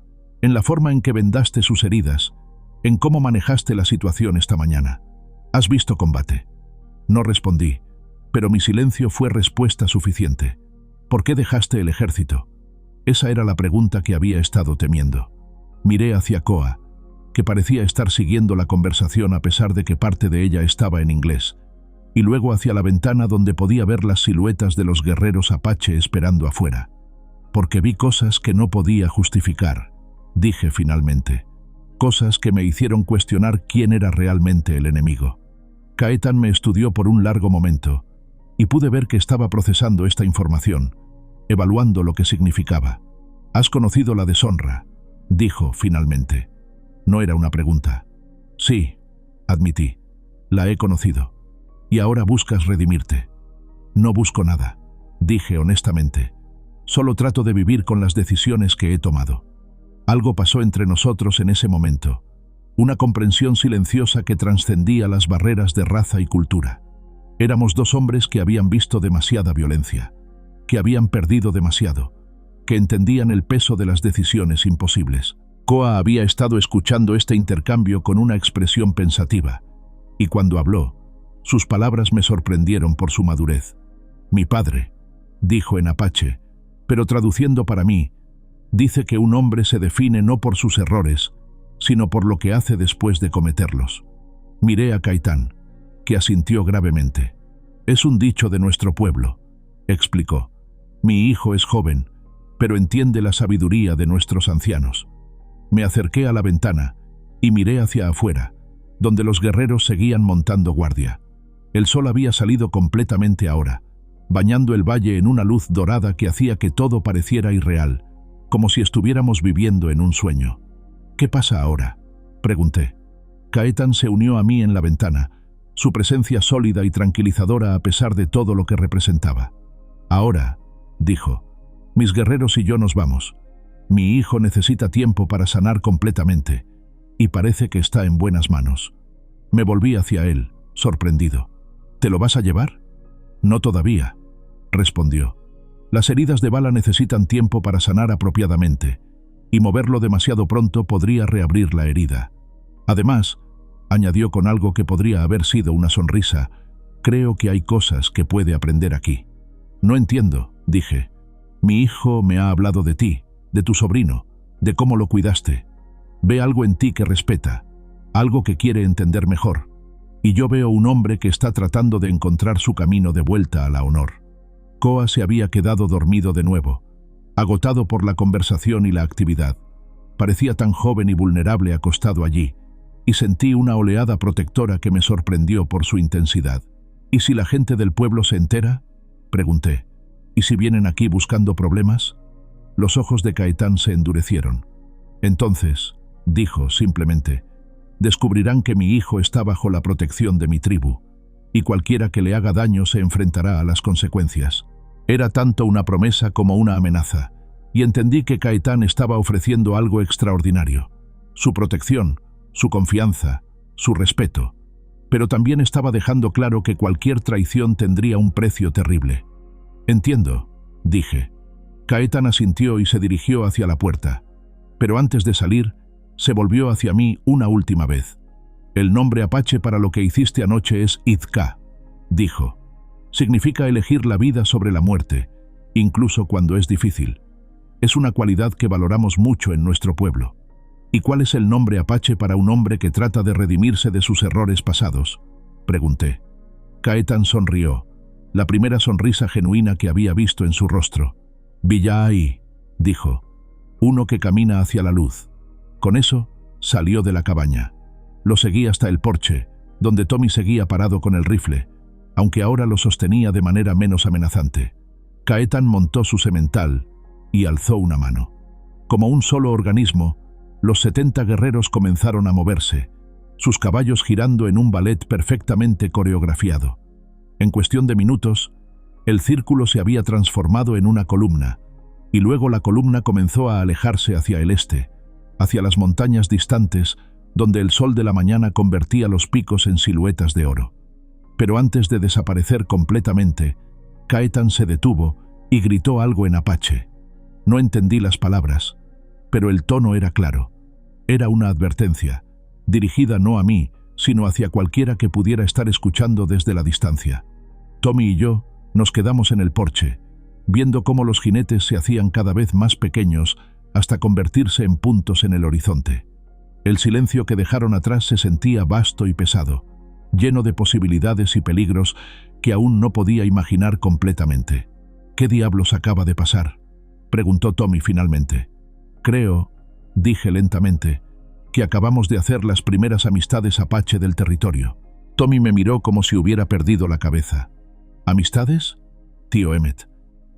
«en la forma en que vendaste sus heridas, en cómo manejaste la situación esta mañana. ¿Has visto combate?». No respondí, pero mi silencio fue respuesta suficiente. «¿Por qué dejaste el ejército?». Esa era la pregunta que había estado temiendo. Miré hacia Koa, que parecía estar siguiendo la conversación a pesar de que parte de ella estaba en inglés, y luego hacia la ventana donde podía ver las siluetas de los guerreros apache esperando afuera. «Porque vi cosas que no podía justificar», dije finalmente. «Cosas que me hicieron cuestionar quién era realmente el enemigo». Caetan me estudió por un largo momento, y pude ver que estaba procesando esta información, evaluando lo que significaba. «Has conocido la deshonra», dijo finalmente. No era una pregunta. «Sí», admití. «La he conocido. Y ahora buscas redimirte». «No busco nada», dije honestamente. «Solo trato de vivir con las decisiones que he tomado». Algo pasó entre nosotros en ese momento. Una comprensión silenciosa que trascendía las barreras de raza y cultura. Éramos dos hombres que habían visto demasiada violencia, que habían perdido demasiado, que entendían el peso de las decisiones imposibles. Koa había estado escuchando este intercambio con una expresión pensativa, y cuando habló, sus palabras me sorprendieron por su madurez. Mi padre, dijo en apache, pero traduciendo para mí, dice que un hombre se define no por sus errores, sino por lo que hace después de cometerlos. Miré a Caetán, que asintió gravemente. Es un dicho de nuestro pueblo, explicó. Mi hijo es joven, pero entiende la sabiduría de nuestros ancianos. Me acerqué a la ventana y miré hacia afuera, donde los guerreros seguían montando guardia. El sol había salido completamente ahora, bañando el valle en una luz dorada que hacía que todo pareciera irreal, como si estuviéramos viviendo en un sueño. ¿Qué pasa ahora?, pregunté. Caetán se unió a mí en la ventana, su presencia sólida y tranquilizadora a pesar de todo lo que representaba. Ahora, dijo, mis guerreros y yo nos vamos. Mi hijo necesita tiempo para sanar completamente, y parece que está en buenas manos. Me volví hacia él, sorprendido. ¿Te lo vas a llevar? No todavía, respondió. Las heridas de bala necesitan tiempo para sanar apropiadamente, y moverlo demasiado pronto podría reabrir la herida. Además, añadió con algo que podría haber sido una sonrisa, creo que hay cosas que puede aprender aquí. No entiendo, dije. Mi hijo me ha hablado de ti, de tu sobrino, de cómo lo cuidaste. Ve algo en ti que respeta, algo que quiere entender mejor. Y yo veo un hombre que está tratando de encontrar su camino de vuelta a la honor. Koa se había quedado dormido de nuevo, agotado por la conversación y la actividad. Parecía tan joven y vulnerable acostado allí, y sentí una oleada protectora que me sorprendió por su intensidad. ¿Y si la gente del pueblo se entera?, pregunté. ¿Y si vienen aquí buscando problemas? Los ojos de Caetán se endurecieron. Entonces, dijo simplemente, descubrirán que mi hijo está bajo la protección de mi tribu, y cualquiera que le haga daño se enfrentará a las consecuencias. Era tanto una promesa como una amenaza, y entendí que Caetán estaba ofreciendo algo extraordinario. Su protección, su confianza, su respeto, pero también estaba dejando claro que cualquier traición tendría un precio terrible. Entiendo, dije. Caetán asintió y se dirigió hacia la puerta, pero antes de salir, se volvió hacia mí una última vez. El nombre apache para lo que hiciste anoche es Itzka, dijo. Significa elegir la vida sobre la muerte, incluso cuando es difícil. Es una cualidad que valoramos mucho en nuestro pueblo. ¿Y cuál es el nombre apache para un hombre que trata de redimirse de sus errores pasados?, pregunté. Caetán sonrió, la primera sonrisa genuina que había visto en su rostro. Villaai, dijo, uno que camina hacia la luz. Con eso, salió de la cabaña. Lo seguí hasta el porche, donde Tommy seguía parado con el rifle, aunque ahora lo sostenía de manera menos amenazante. Caetán montó su semental y alzó una mano. Como un solo organismo, los 70 guerreros comenzaron a moverse, sus caballos girando en un ballet perfectamente coreografiado. En cuestión de minutos, el círculo se había transformado en una columna, y luego la columna comenzó a alejarse hacia el este, hacia las montañas distantes, donde el sol de la mañana convertía los picos en siluetas de oro. Pero antes de desaparecer completamente, Caetán se detuvo y gritó algo en apache. No entendí las palabras, pero el tono era claro. Era una advertencia, dirigida no a mí, sino hacia cualquiera que pudiera estar escuchando desde la distancia. Tommy y yo nos quedamos en el porche, viendo cómo los jinetes se hacían cada vez más pequeños hasta convertirse en puntos en el horizonte. El silencio que dejaron atrás se sentía vasto y pesado, lleno de posibilidades y peligros que aún no podía imaginar completamente. ¿Qué diablos acaba de pasar?, preguntó Tommy finalmente. Creo, dije lentamente, que acabamos de hacer las primeras amistades apache del territorio. Tommy me miró como si hubiera perdido la cabeza. ¿Amistades? Tío Emmet.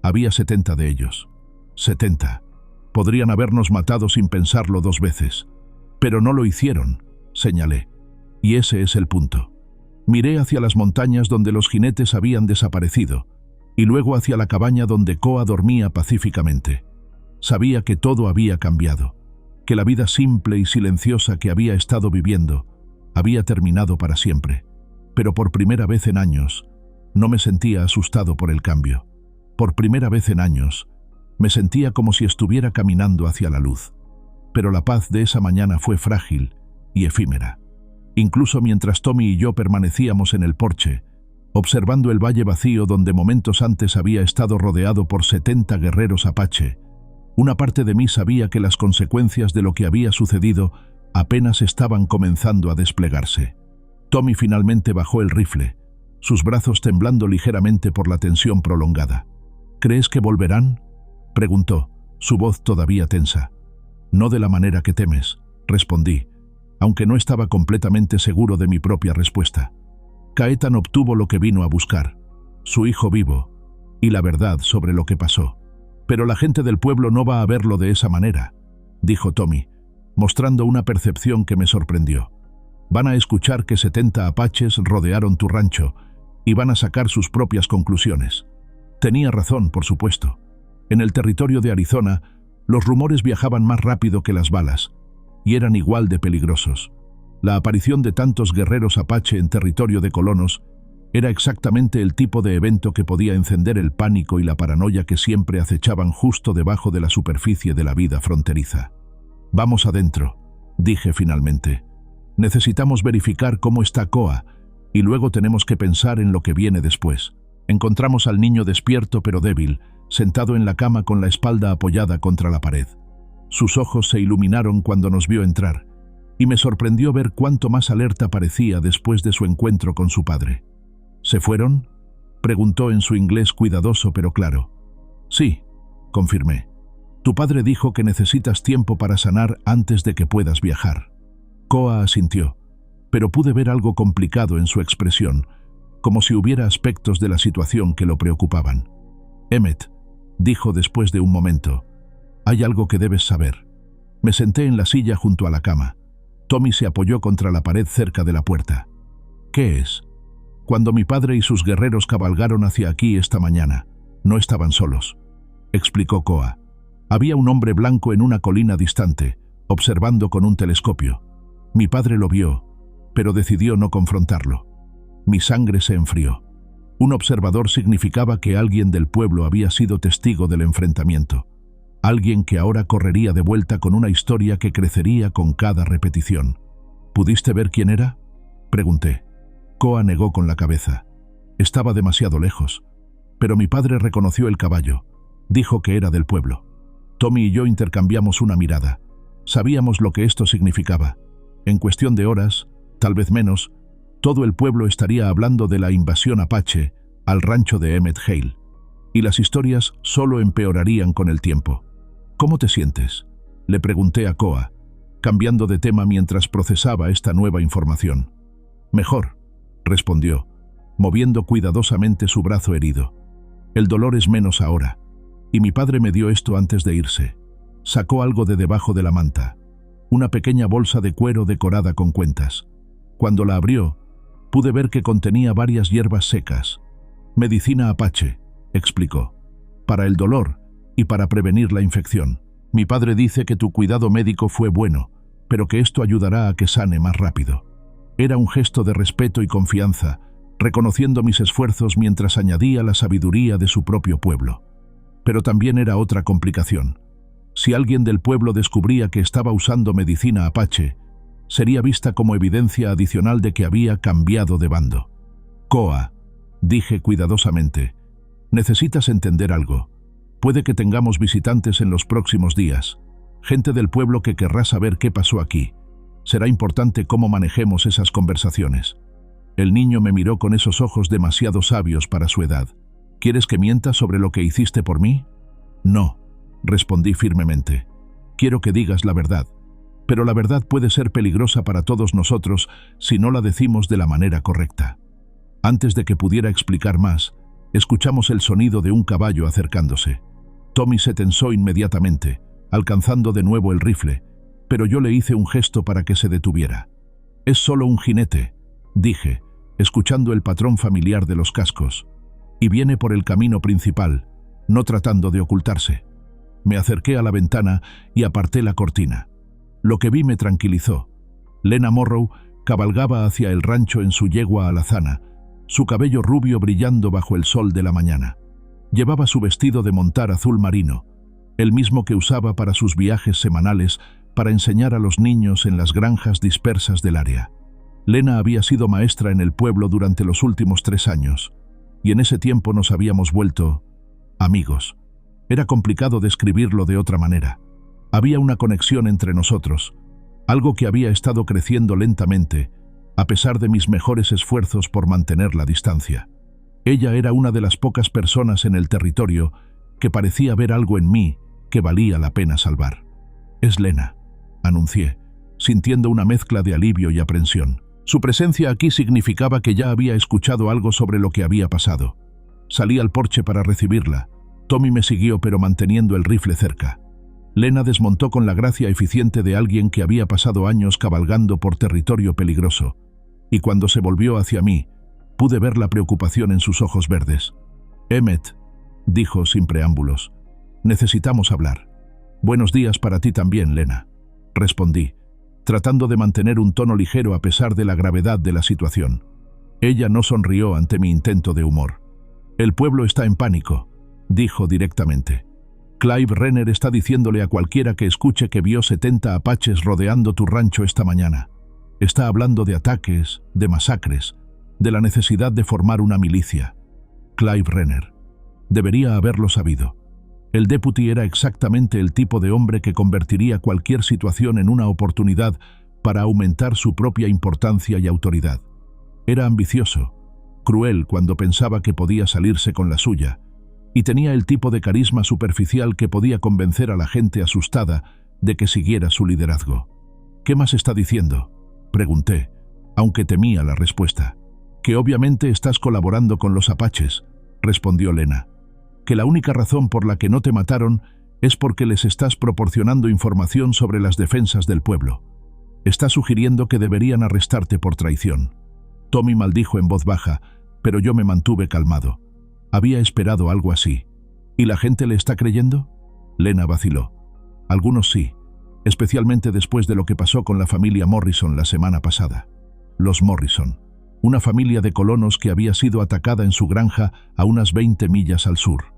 Había 70 de ellos. 70. Podrían habernos matado sin pensarlo 2 veces. Pero no lo hicieron, señalé. Y ese es el punto. Miré hacia las montañas donde los jinetes habían desaparecido, y luego hacia la cabaña donde Koa dormía pacíficamente. Sabía que todo había cambiado. que la vida simple y silenciosa que había estado viviendo había terminado para siempre. Pero por primera vez en años, no me sentía asustado por el cambio. Por primera vez en años, me sentía como si estuviera caminando hacia la luz. Pero la paz de esa mañana fue frágil y efímera. Incluso mientras Tommy y yo permanecíamos en el porche, observando el valle vacío donde momentos antes había estado rodeado por 70 guerreros apache, una parte de mí sabía que las consecuencias de lo que había sucedido apenas estaban comenzando a desplegarse. Tommy finalmente bajó el rifle, sus brazos temblando ligeramente por la tensión prolongada. ¿Crees que volverán?, preguntó, su voz todavía tensa. No de la manera que temes, respondí, aunque no estaba completamente seguro de mi propia respuesta. Caetan obtuvo lo que vino a buscar, su hijo vivo, y la verdad sobre lo que pasó. Pero la gente del pueblo no va a verlo de esa manera, dijo Tommy, mostrando una percepción que me sorprendió. Van a escuchar que 70 apaches rodearon tu rancho y van a sacar sus propias conclusiones. Tenía razón, por supuesto. En el territorio de Arizona, los rumores viajaban más rápido que las balas, y eran igual de peligrosos. La aparición de tantos guerreros apache en territorio de colonos era exactamente el tipo de evento que podía encender el pánico y la paranoia que siempre acechaban justo debajo de la superficie de la vida fronteriza. Vamos adentro, dije finalmente. Necesitamos verificar cómo está Koa, y luego tenemos que pensar en lo que viene después. Encontramos al niño despierto pero débil, sentado en la cama con la espalda apoyada contra la pared. Sus ojos se iluminaron cuando nos vio entrar, y me sorprendió ver cuánto más alerta parecía después de su encuentro con su padre. ¿Se fueron?, preguntó en su inglés cuidadoso pero claro. Sí, confirmé. Tu padre dijo que necesitas tiempo para sanar antes de que puedas viajar. Koa asintió, pero pude ver algo complicado en su expresión, como si hubiera aspectos de la situación que lo preocupaban. Emmett, dijo después de un momento, hay algo que debes saber. Me senté en la silla junto a la cama. Tommy se apoyó contra la pared cerca de la puerta. ¿Qué es? Cuando mi padre y sus guerreros cabalgaron hacia aquí esta mañana, no estaban solos, explicó Koa. Había un hombre blanco en una colina distante, observando con un telescopio. Mi padre lo vio, pero decidió no confrontarlo. Mi sangre se enfrió. Un observador significaba que alguien del pueblo había sido testigo del enfrentamiento. Alguien que ahora correría de vuelta con una historia que crecería con cada repetición. ¿Pudiste ver quién era?, pregunté. Koa negó con la cabeza. Estaba demasiado lejos. Pero mi padre reconoció el caballo. Dijo que era del pueblo. Tommy y yo intercambiamos una mirada. Sabíamos lo que esto significaba. En cuestión de horas, tal vez menos, todo el pueblo estaría hablando de la invasión apache al rancho de Emmett Hale. Y las historias solo empeorarían con el tiempo. ¿Cómo te sientes?, le pregunté a Koa, cambiando de tema mientras procesaba esta nueva información. Mejor, respondió, moviendo cuidadosamente su brazo herido. El dolor es menos ahora, y mi padre me dio esto antes de irse. Sacó algo de debajo de la manta, una pequeña bolsa de cuero decorada con cuentas. Cuando la abrió, pude ver que contenía varias hierbas secas. Medicina apache, explicó, para el dolor y para prevenir la infección. Mi padre dice que tu cuidado médico fue bueno, pero que esto ayudará a que sane más rápido. Era un gesto de respeto y confianza, reconociendo mis esfuerzos mientras añadía la sabiduría de su propio pueblo. Pero también era otra complicación. Si alguien del pueblo descubría que estaba usando medicina apache, sería vista como evidencia adicional de que había cambiado de bando. Koa, dije cuidadosamente, necesitas entender algo. Puede que tengamos visitantes en los próximos días, gente del pueblo que querrá saber qué pasó aquí. Será importante cómo manejemos esas conversaciones. El niño me miró con esos ojos demasiado sabios para su edad. ¿Quieres que mienta sobre lo que hiciste por mí? No, respondí firmemente. Quiero que digas la verdad, pero la verdad puede ser peligrosa para todos nosotros si no la decimos de la manera correcta. Antes de que pudiera explicar más, escuchamos el sonido de un caballo acercándose. Tommy se tensó inmediatamente, alcanzando de nuevo el rifle, pero yo le hice un gesto para que se detuviera. Es solo un jinete, dije, escuchando el patrón familiar de los cascos, y viene por el camino principal, no tratando de ocultarse. Me acerqué a la ventana y aparté la cortina. Lo que vi me tranquilizó. Lena Morrow cabalgaba hacia el rancho en su yegua alazana, su cabello rubio brillando bajo el sol de la mañana. Llevaba su vestido de montar azul marino, el mismo que usaba para sus viajes semanales para enseñar a los niños en las granjas dispersas del área. Lena había sido maestra en el pueblo durante los últimos 3 años, y en ese tiempo nos habíamos vuelto amigos. Era complicado describirlo de otra manera. Había una conexión entre nosotros, algo que había estado creciendo lentamente, a pesar de mis mejores esfuerzos por mantener la distancia. Ella era una de las pocas personas en el territorio que parecía ver algo en mí que valía la pena salvar. «Es Lena», anuncié, sintiendo una mezcla de alivio y aprensión. Su presencia aquí significaba que ya había escuchado algo sobre lo que había pasado. Salí al porche para recibirla. Tommy me siguió, pero manteniendo el rifle cerca. Lena desmontó con la gracia eficiente de alguien que había pasado años cabalgando por territorio peligroso, y cuando se volvió hacia mí, pude ver la preocupación en sus ojos verdes. «Emmett», dijo sin preámbulos, «necesitamos hablar». «Buenos días para ti también, Lena», respondí, tratando de mantener un tono ligero a pesar de la gravedad de la situación. Ella no sonrió ante mi intento de humor. «El pueblo está en pánico», dijo directamente. «Clive Renner está diciéndole a cualquiera que escuche que vio 70 apaches rodeando tu rancho esta mañana. Está hablando de ataques, de masacres, de la necesidad de formar una milicia. Clive Renner. Debería haberlo sabido. El deputy era exactamente el tipo de hombre que convertiría cualquier situación en una oportunidad para aumentar su propia importancia y autoridad. Era ambicioso, cruel cuando pensaba que podía salirse con la suya, y tenía el tipo de carisma superficial que podía convencer a la gente asustada de que siguiera su liderazgo. «¿Qué más está diciendo?», pregunté, aunque temía la respuesta. «Que obviamente estás colaborando con los apaches», respondió Lena. «Que la única razón por la que no te mataron es porque les estás proporcionando información sobre las defensas del pueblo. Está sugiriendo que deberían arrestarte por traición». Tommy maldijo en voz baja, pero yo me mantuve calmado. Había esperado algo así. ¿Y la gente le está creyendo?, Lena vaciló. «Algunos sí, especialmente después de lo que pasó con la familia Morrison la semana pasada». Los Morrison, una familia de colonos que había sido atacada en su granja a unas 20 millas al sur.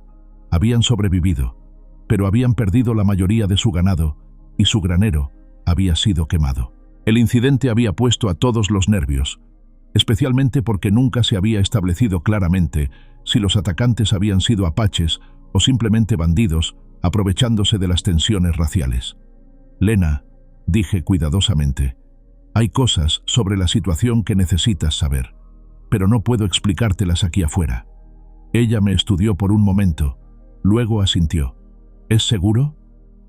Habían sobrevivido, pero habían perdido la mayoría de su ganado y su granero había sido quemado. El incidente había puesto a todos los nervios, especialmente porque nunca se había establecido claramente si los atacantes habían sido apaches o simplemente bandidos aprovechándose de las tensiones raciales. «Lena», dije cuidadosamente, «hay cosas sobre la situación que necesitas saber, pero no puedo explicártelas aquí afuera». Ella me estudió por un momento, luego asintió. «¿Es seguro?».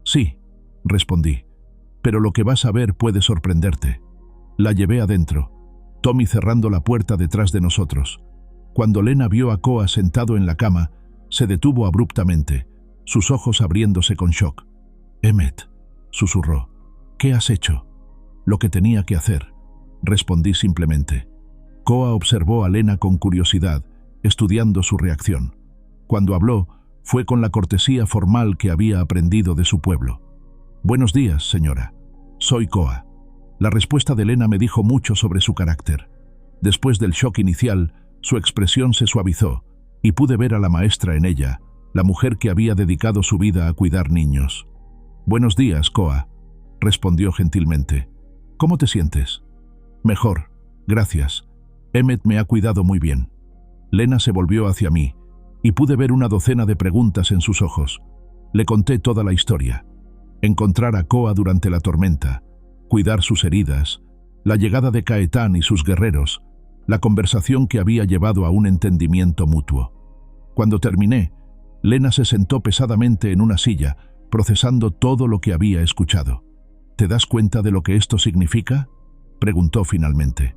«Sí», respondí, «pero lo que vas a ver puede sorprenderte». La llevé adentro, Tommy cerrando la puerta detrás de nosotros. Cuando Lena vio a Koa sentado en la cama, se detuvo abruptamente, sus ojos abriéndose con shock. «Emmett», susurró, «¿qué has hecho?». «Lo que tenía que hacer», respondí simplemente. Koa observó a Lena con curiosidad, estudiando su reacción. Cuando habló, fue con la cortesía formal que había aprendido de su pueblo. «Buenos días, señora. Soy Koa». La respuesta de Lena me dijo mucho sobre su carácter. Después del shock inicial, su expresión se suavizó, y pude ver a la maestra en ella, la mujer que había dedicado su vida a cuidar niños. «Buenos días, Koa», respondió gentilmente. «¿Cómo te sientes?». «Mejor, gracias. Emmett me ha cuidado muy bien». Lena se volvió hacia mí, y pude ver una docena de preguntas en sus ojos. Le conté toda la historia. Encontrar a Koa durante la tormenta, cuidar sus heridas, la llegada de Caetán y sus guerreros, la conversación que había llevado a un entendimiento mutuo. Cuando terminé, Lena se sentó pesadamente en una silla, procesando todo lo que había escuchado. «¿Te das cuenta de lo que esto significa?», preguntó finalmente.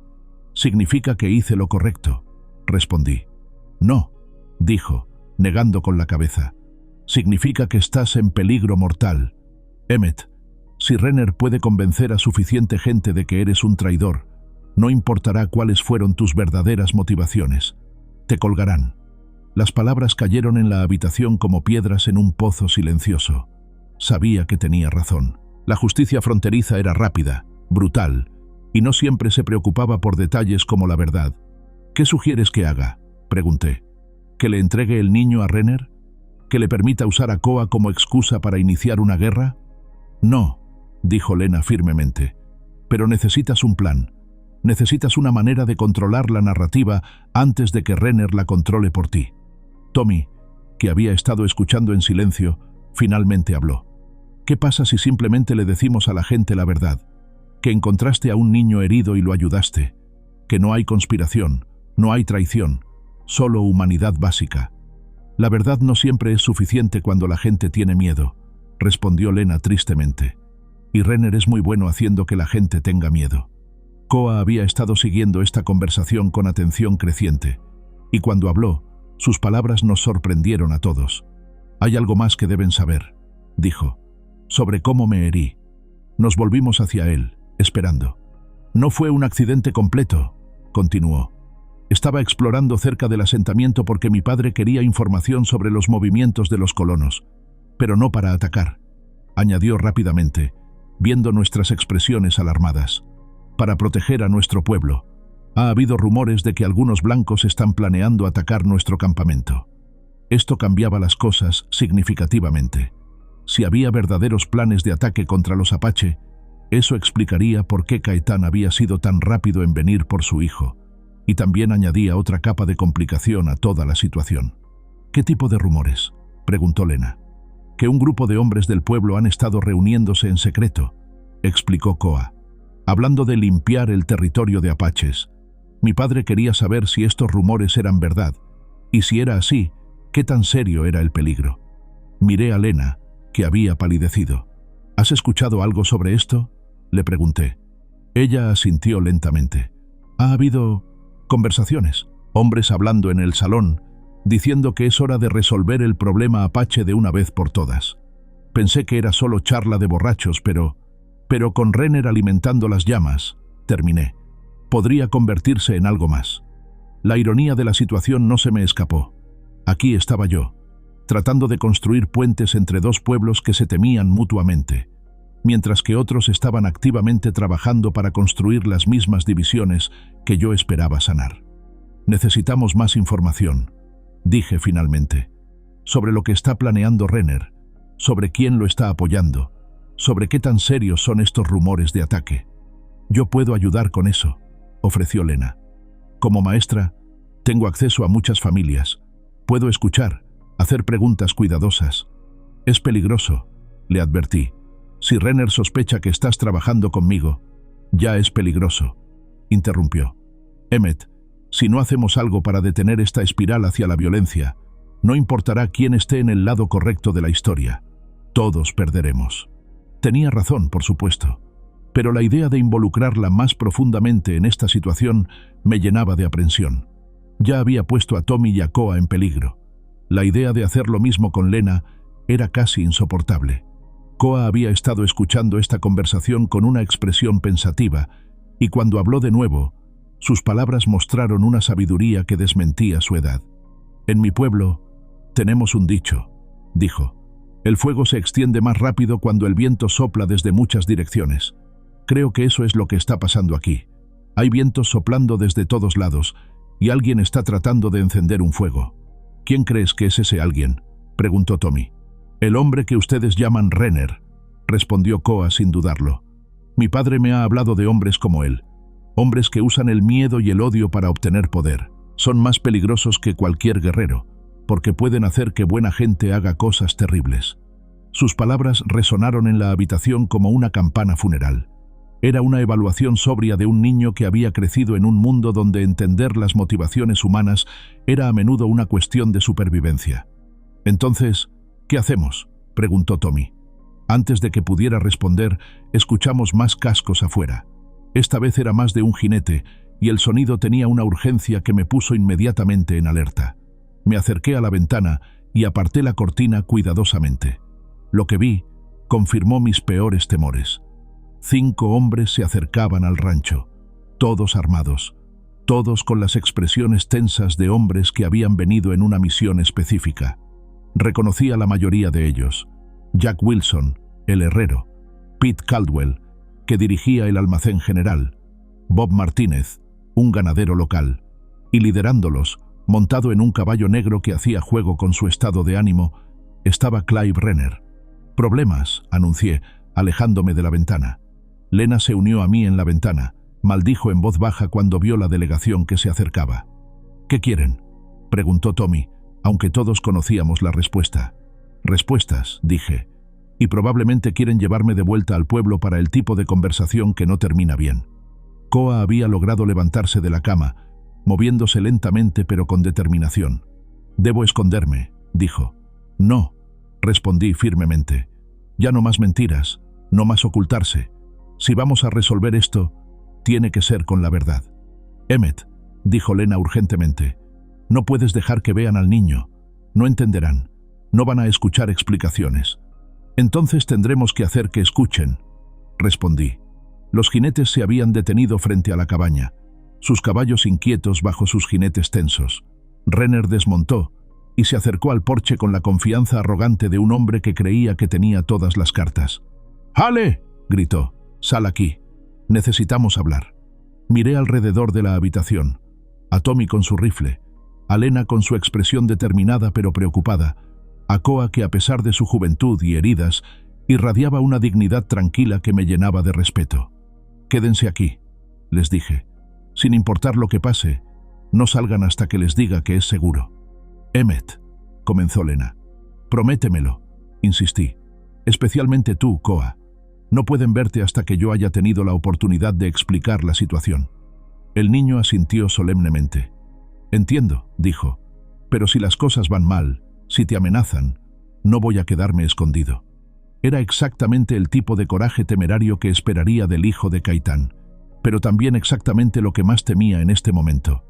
«Significa que hice lo correcto», respondí. «No», dijo, negando con la cabeza. «Significa que estás en peligro mortal. Emmett, si Renner puede convencer a suficiente gente de que eres un traidor, no importará cuáles fueron tus verdaderas motivaciones. Te colgarán». Las palabras cayeron en la habitación como piedras en un pozo silencioso. Sabía que tenía razón. La justicia fronteriza era rápida, brutal, y no siempre se preocupaba por detalles como la verdad. ¿Qué sugieres que haga?, pregunté. ¿Que le entregue el niño a Renner? ¿Que le permita usar a Koa como excusa para iniciar una guerra? No, dijo Lena firmemente. Pero necesitas un plan. Necesitas una manera de controlar la narrativa antes de que Renner la controle por ti. Tommy, que había estado escuchando en silencio, finalmente habló. ¿Qué pasa si simplemente le decimos a la gente la verdad? Que encontraste a un niño herido y lo ayudaste. Que no hay conspiración, no hay traición, solo humanidad básica. La verdad no siempre es suficiente cuando la gente tiene miedo, respondió Lena tristemente. Y Renner es muy bueno haciendo que la gente tenga miedo. Koa había estado siguiendo esta conversación con atención creciente, y cuando habló, sus palabras nos sorprendieron a todos. Hay algo más que deben saber, dijo, sobre cómo me herí. Nos volvimos hacia él, esperando. No fue un accidente completo, continuó. Estaba explorando cerca del asentamiento porque mi padre quería información sobre los movimientos de los colonos, pero no para atacar, añadió rápidamente, viendo nuestras expresiones alarmadas. Para proteger a nuestro pueblo. Ha habido rumores de que algunos blancos están planeando atacar nuestro campamento. Esto cambiaba las cosas significativamente. Si había verdaderos planes de ataque contra los Apache, eso explicaría por qué Caetán había sido tan rápido en venir por su hijo, y también añadía otra capa de complicación a toda la situación. ¿Qué tipo de rumores?, preguntó Lena. Que un grupo de hombres del pueblo han estado reuniéndose en secreto, explicó Koa, hablando de limpiar el territorio de apaches. Mi padre quería saber si estos rumores eran verdad, y si era así, qué tan serio era el peligro. Miré a Lena, que había palidecido. ¿Has escuchado algo sobre esto?, le pregunté. Ella asintió lentamente. Ha habido conversaciones, hombres hablando en el salón, diciendo que es hora de resolver el problema apache de una vez por todas. Pensé que era solo charla de borrachos, pero con Renner alimentando las llamas, terminé. Podría convertirse en algo más. La ironía de la situación no se me escapó. Aquí estaba yo, tratando de construir puentes entre dos pueblos que se temían mutuamente, mientras que otros estaban activamente trabajando para construir las mismas divisiones que yo esperaba sanar. Necesitamos más información, dije finalmente, sobre lo que está planeando Renner, sobre quién lo está apoyando, sobre qué tan serios son estos rumores de ataque. Yo puedo ayudar con eso, ofreció Lena. Como maestra, tengo acceso a muchas familias. Puedo escuchar, hacer preguntas cuidadosas. Es peligroso, le advertí. Si Renner sospecha que estás trabajando conmigo, ya es peligroso, interrumpió. Emmett, si no hacemos algo para detener esta espiral hacia la violencia, no importará quién esté en el lado correcto de la historia. Todos perderemos. Tenía razón, por supuesto, pero la idea de involucrarla más profundamente en esta situación me llenaba de aprensión. Ya había puesto a Tommy y a Koa en peligro. La idea de hacer lo mismo con Lena era casi insoportable. Koa había estado escuchando esta conversación con una expresión pensativa, y cuando habló de nuevo, sus palabras mostraron una sabiduría que desmentía su edad. En mi pueblo tenemos un dicho, dijo. El fuego se extiende más rápido cuando el viento sopla desde muchas direcciones. Creo que eso es lo que está pasando aquí. Hay vientos soplando desde todos lados, y alguien está tratando de encender un fuego. ¿Quién crees que es ese alguien?, preguntó Tommy. El hombre que ustedes llaman Renner, respondió Koa sin dudarlo. Mi padre me ha hablado de hombres como él. Hombres que usan el miedo y el odio para obtener poder. Son más peligrosos que cualquier guerrero, porque pueden hacer que buena gente haga cosas terribles. Sus palabras resonaron en la habitación como una campana funeral. Era una evaluación sobria de un niño que había crecido en un mundo donde entender las motivaciones humanas era a menudo una cuestión de supervivencia. Entonces, ¿qué hacemos?, preguntó Tommy. Antes de que pudiera responder, escuchamos más cascos afuera. Esta vez era más de un jinete, y el sonido tenía una urgencia que me puso inmediatamente en alerta. Me acerqué a la ventana y aparté la cortina cuidadosamente. Lo que vi confirmó mis peores temores. 5 hombres se acercaban al rancho, todos armados, todos con las expresiones tensas de hombres que habían venido en una misión específica. Reconocí a la mayoría de ellos. Jack Wilson, el herrero, Pete Caldwell, que dirigía el almacén general, Bob Martínez, un ganadero local, y liderándolos, montado en un caballo negro que hacía juego con su estado de ánimo, estaba Clive Renner. «Problemas», anuncié, alejándome de la ventana. Lena se unió a mí en la ventana, maldijo en voz baja cuando vio la delegación que se acercaba. «¿Qué quieren?», preguntó Tommy, aunque todos conocíamos la respuesta. «Respuestas», dije, «y probablemente quieren llevarme de vuelta al pueblo para el tipo de conversación que no termina bien». Koa había logrado levantarse de la cama, moviéndose lentamente pero con determinación. «Debo esconderme», dijo. «No», respondí firmemente. «Ya no más mentiras, no más ocultarse. Si vamos a resolver esto, tiene que ser con la verdad». «Emmett», dijo Lena urgentemente, «no puedes dejar que vean al niño. No entenderán. No van a escuchar explicaciones». «Entonces tendremos que hacer que escuchen», respondí. Los jinetes se habían detenido frente a la cabaña, sus caballos inquietos bajo sus jinetes tensos. Renner desmontó y se acercó al porche con la confianza arrogante de un hombre que creía que tenía todas las cartas. «¡Hale!», gritó. «Sal aquí. Necesitamos hablar». Miré alrededor de la habitación. A Tommy con su rifle, a Lena con su expresión determinada pero preocupada, a Koa que a pesar de su juventud y heridas, irradiaba una dignidad tranquila que me llenaba de respeto. «Quédense aquí», les dije. «Sin importar lo que pase, no salgan hasta que les diga que es seguro». «Emmett», comenzó Lena. «Prométemelo», insistí. «Especialmente tú, Koa. No pueden verte hasta que yo haya tenido la oportunidad de explicar la situación». El niño asintió solemnemente. «Entiendo», dijo, «pero si las cosas van mal, si te amenazan, no voy a quedarme escondido». Era exactamente el tipo de coraje temerario que esperaría del hijo de Caitán, pero también exactamente lo que más temía en este momento.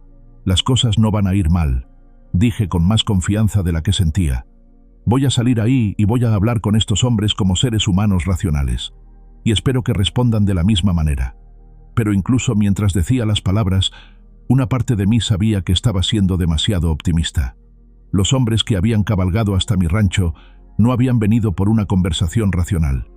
«Las cosas no van a ir mal», dije con más confianza de la que sentía. «Voy a salir ahí y voy a hablar con estos hombres como seres humanos racionales, y espero que respondan de la misma manera». Pero incluso mientras decía las palabras, una parte de mí sabía que estaba siendo demasiado optimista. Los hombres que habían cabalgado hasta mi rancho no habían venido por una conversación racional.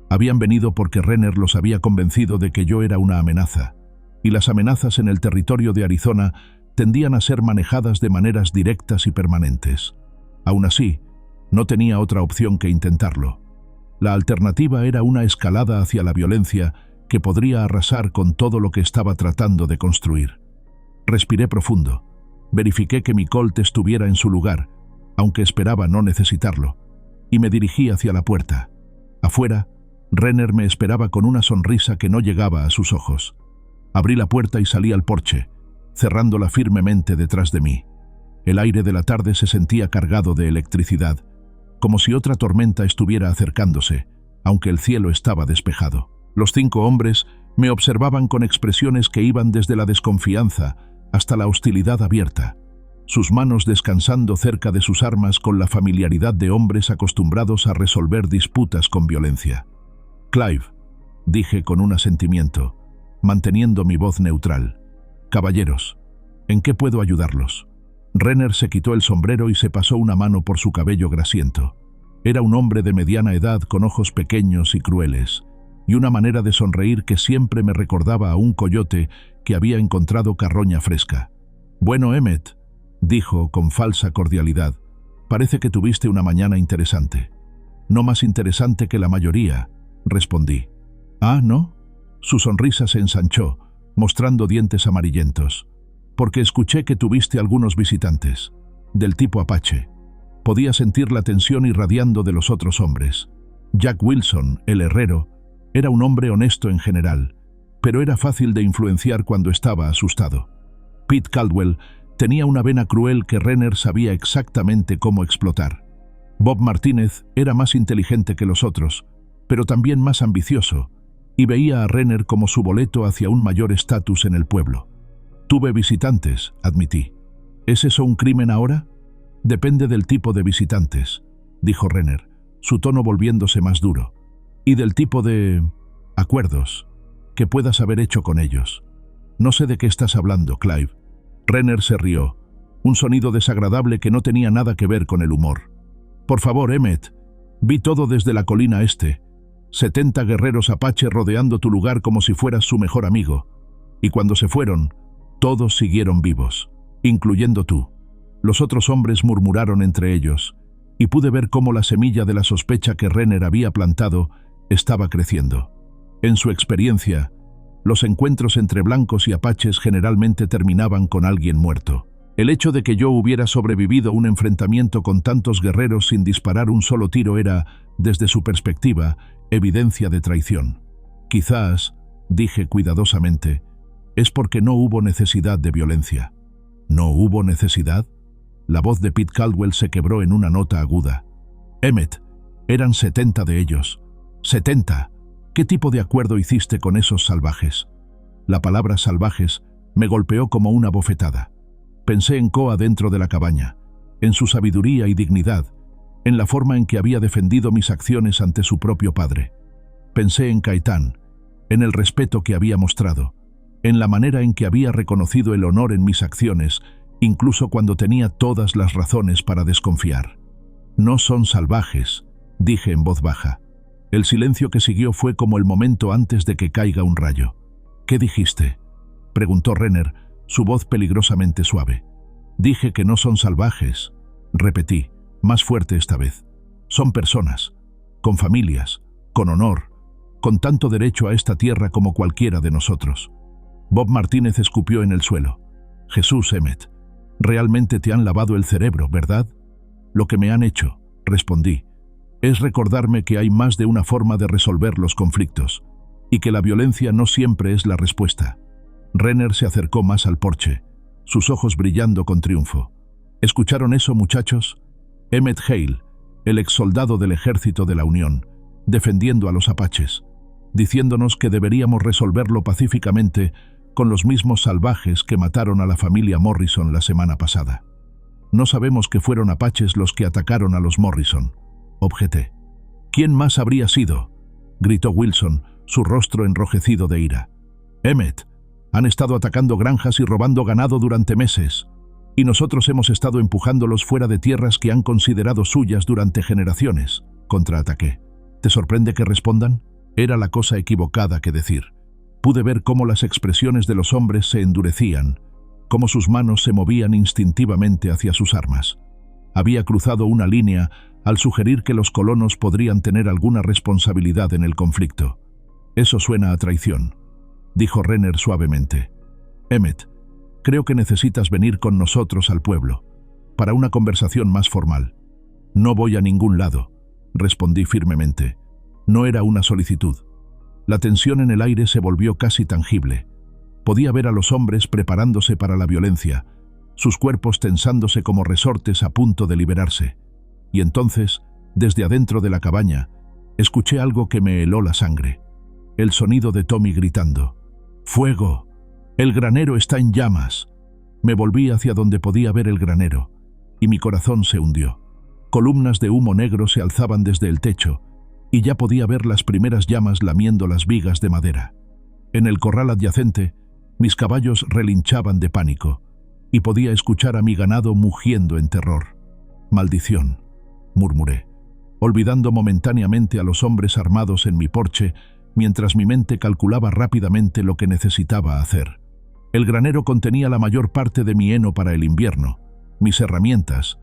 Habían venido porque Renner los había convencido de que yo era una amenaza, y las amenazas en el territorio de Arizona tendían a ser manejadas de maneras directas y permanentes. Aún así, no tenía otra opción que intentarlo. La alternativa era una escalada hacia la violencia que podría arrasar con todo lo que estaba tratando de construir. Respiré profundo. Verifiqué que mi Colt estuviera en su lugar, aunque esperaba no necesitarlo, y me dirigí hacia la puerta. Afuera, Renner me esperaba con una sonrisa que no llegaba a sus ojos. Abrí la puerta y salí al porche, cerrándola firmemente detrás de mí. El aire de la tarde se sentía cargado de electricidad, como si otra tormenta estuviera acercándose, aunque el cielo estaba despejado. Los 5 hombres me observaban con expresiones que iban desde la desconfianza hasta la hostilidad abierta, sus manos descansando cerca de sus armas con la familiaridad de hombres acostumbrados a resolver disputas con violencia. «Clive», dije con un asentimiento, manteniendo mi voz neutral. «Caballeros, ¿en qué puedo ayudarlos?». Renner se quitó el sombrero y se pasó una mano por su cabello grasiento. Era un hombre de mediana edad con ojos pequeños y crueles, y una manera de sonreír que siempre me recordaba a un coyote que había encontrado carroña fresca. «Bueno, Emmett», dijo con falsa cordialidad, «parece que tuviste una mañana interesante». «No más interesante que la mayoría», respondí. «Ah, ¿no?». Su sonrisa se ensanchó, mostrando dientes amarillentos. «Porque escuché que tuviste algunos visitantes, del tipo Apache». Podía sentir la tensión irradiando de los otros hombres. Jack Wilson, el herrero, era un hombre honesto en general, pero era fácil de influenciar cuando estaba asustado. Pete Caldwell tenía una vena cruel que Renner sabía exactamente cómo explotar. Bob Martínez era más inteligente que los otros, pero también más ambicioso, y veía a Renner como su boleto hacia un mayor estatus en el pueblo. «Tuve visitantes», admití. «¿Es eso un crimen ahora?». «Depende del tipo de visitantes», dijo Renner, su tono volviéndose más duro, «y del tipo de acuerdos que puedas haber hecho con ellos». «No sé de qué estás hablando, Clive». Renner se rió, un sonido desagradable que no tenía nada que ver con el humor. «Por favor, Emmett, vi todo desde la colina este, 70 guerreros apache rodeando tu lugar como si fueras su mejor amigo. Y cuando se fueron, todos siguieron vivos, incluyendo tú. Los otros hombres murmuraron entre ellos, y pude ver cómo la semilla de la sospecha que Renner había plantado estaba creciendo. En su experiencia, los encuentros entre blancos y apaches generalmente terminaban con alguien muerto. El hecho de que yo hubiera sobrevivido a un enfrentamiento con tantos guerreros sin disparar un solo tiro era, desde su perspectiva, evidencia de traición. Quizás, dije cuidadosamente, es porque no hubo necesidad de violencia. ¿No hubo necesidad? La voz de Pete Caldwell se quebró en una nota aguda. Emmett, eran 70 de ellos. ¡70! ¿Qué tipo de acuerdo hiciste con esos salvajes? La palabra salvajes me golpeó como una bofetada. Pensé en Koa dentro de la cabaña, en su sabiduría y dignidad, en la forma en que había defendido mis acciones ante su propio padre. Pensé en Caitán, en el respeto que había mostrado, en la manera en que había reconocido el honor en mis acciones, incluso cuando tenía todas las razones para desconfiar. No son salvajes, dije en voz baja. El silencio que siguió fue como el momento antes de que caiga un rayo. ¿Qué dijiste?, preguntó Renner, su voz peligrosamente suave. Dije que no son salvajes, repetí, más fuerte esta vez. Son personas, con familias, con honor, con tanto derecho a esta tierra como cualquiera de nosotros. Bob Martínez escupió en el suelo. Jesús, Emmett, realmente te han lavado el cerebro, ¿verdad? Lo que me han hecho, respondí, es recordarme que hay más de una forma de resolver los conflictos, y que la violencia no siempre es la respuesta. Renner se acercó más al porche, sus ojos brillando con triunfo. ¿Escucharon eso, muchachos? Emmett Hale, el exsoldado del ejército de la Unión, defendiendo a los apaches, diciéndonos que deberíamos resolverlo pacíficamente con los mismos salvajes que mataron a la familia Morrison la semana pasada. No sabemos que fueron apaches los que atacaron a los Morrison, objeté. ¿Quién más habría sido?, gritó Wilson, su rostro enrojecido de ira. Emmett, han estado atacando granjas y robando ganado durante meses, y nosotros hemos estado empujándolos fuera de tierras que han considerado suyas durante generaciones, contraataqué. ¿Te sorprende que respondan? Era la cosa equivocada que decir. Pude ver cómo las expresiones de los hombres se endurecían, cómo sus manos se movían instintivamente hacia sus armas. Había cruzado una línea al sugerir que los colonos podrían tener alguna responsabilidad en el conflicto. Eso suena a traición, dijo Renner suavemente. Emmett, creo que necesitas venir con nosotros al pueblo, para una conversación más formal. No voy a ningún lado, respondí firmemente. No era una solicitud. La tensión en el aire se volvió casi tangible. Podía ver a los hombres preparándose para la violencia, sus cuerpos tensándose como resortes a punto de liberarse. Y entonces, desde adentro de la cabaña, escuché algo que me heló la sangre. El sonido de Tommy gritando. ¡Fuego! ¡El granero está en llamas! Me volví hacia donde podía ver el granero, y mi corazón se hundió. Columnas de humo negro se alzaban desde el techo, y ya podía ver las primeras llamas lamiendo las vigas de madera. En el corral adyacente, mis caballos relinchaban de pánico, y podía escuchar a mi ganado mugiendo en terror. «Maldición», murmuré, olvidando momentáneamente a los hombres armados en mi porche, mientras mi mente calculaba rápidamente lo que necesitaba hacer. El granero contenía la mayor parte de mi heno para el invierno, mis herramientas,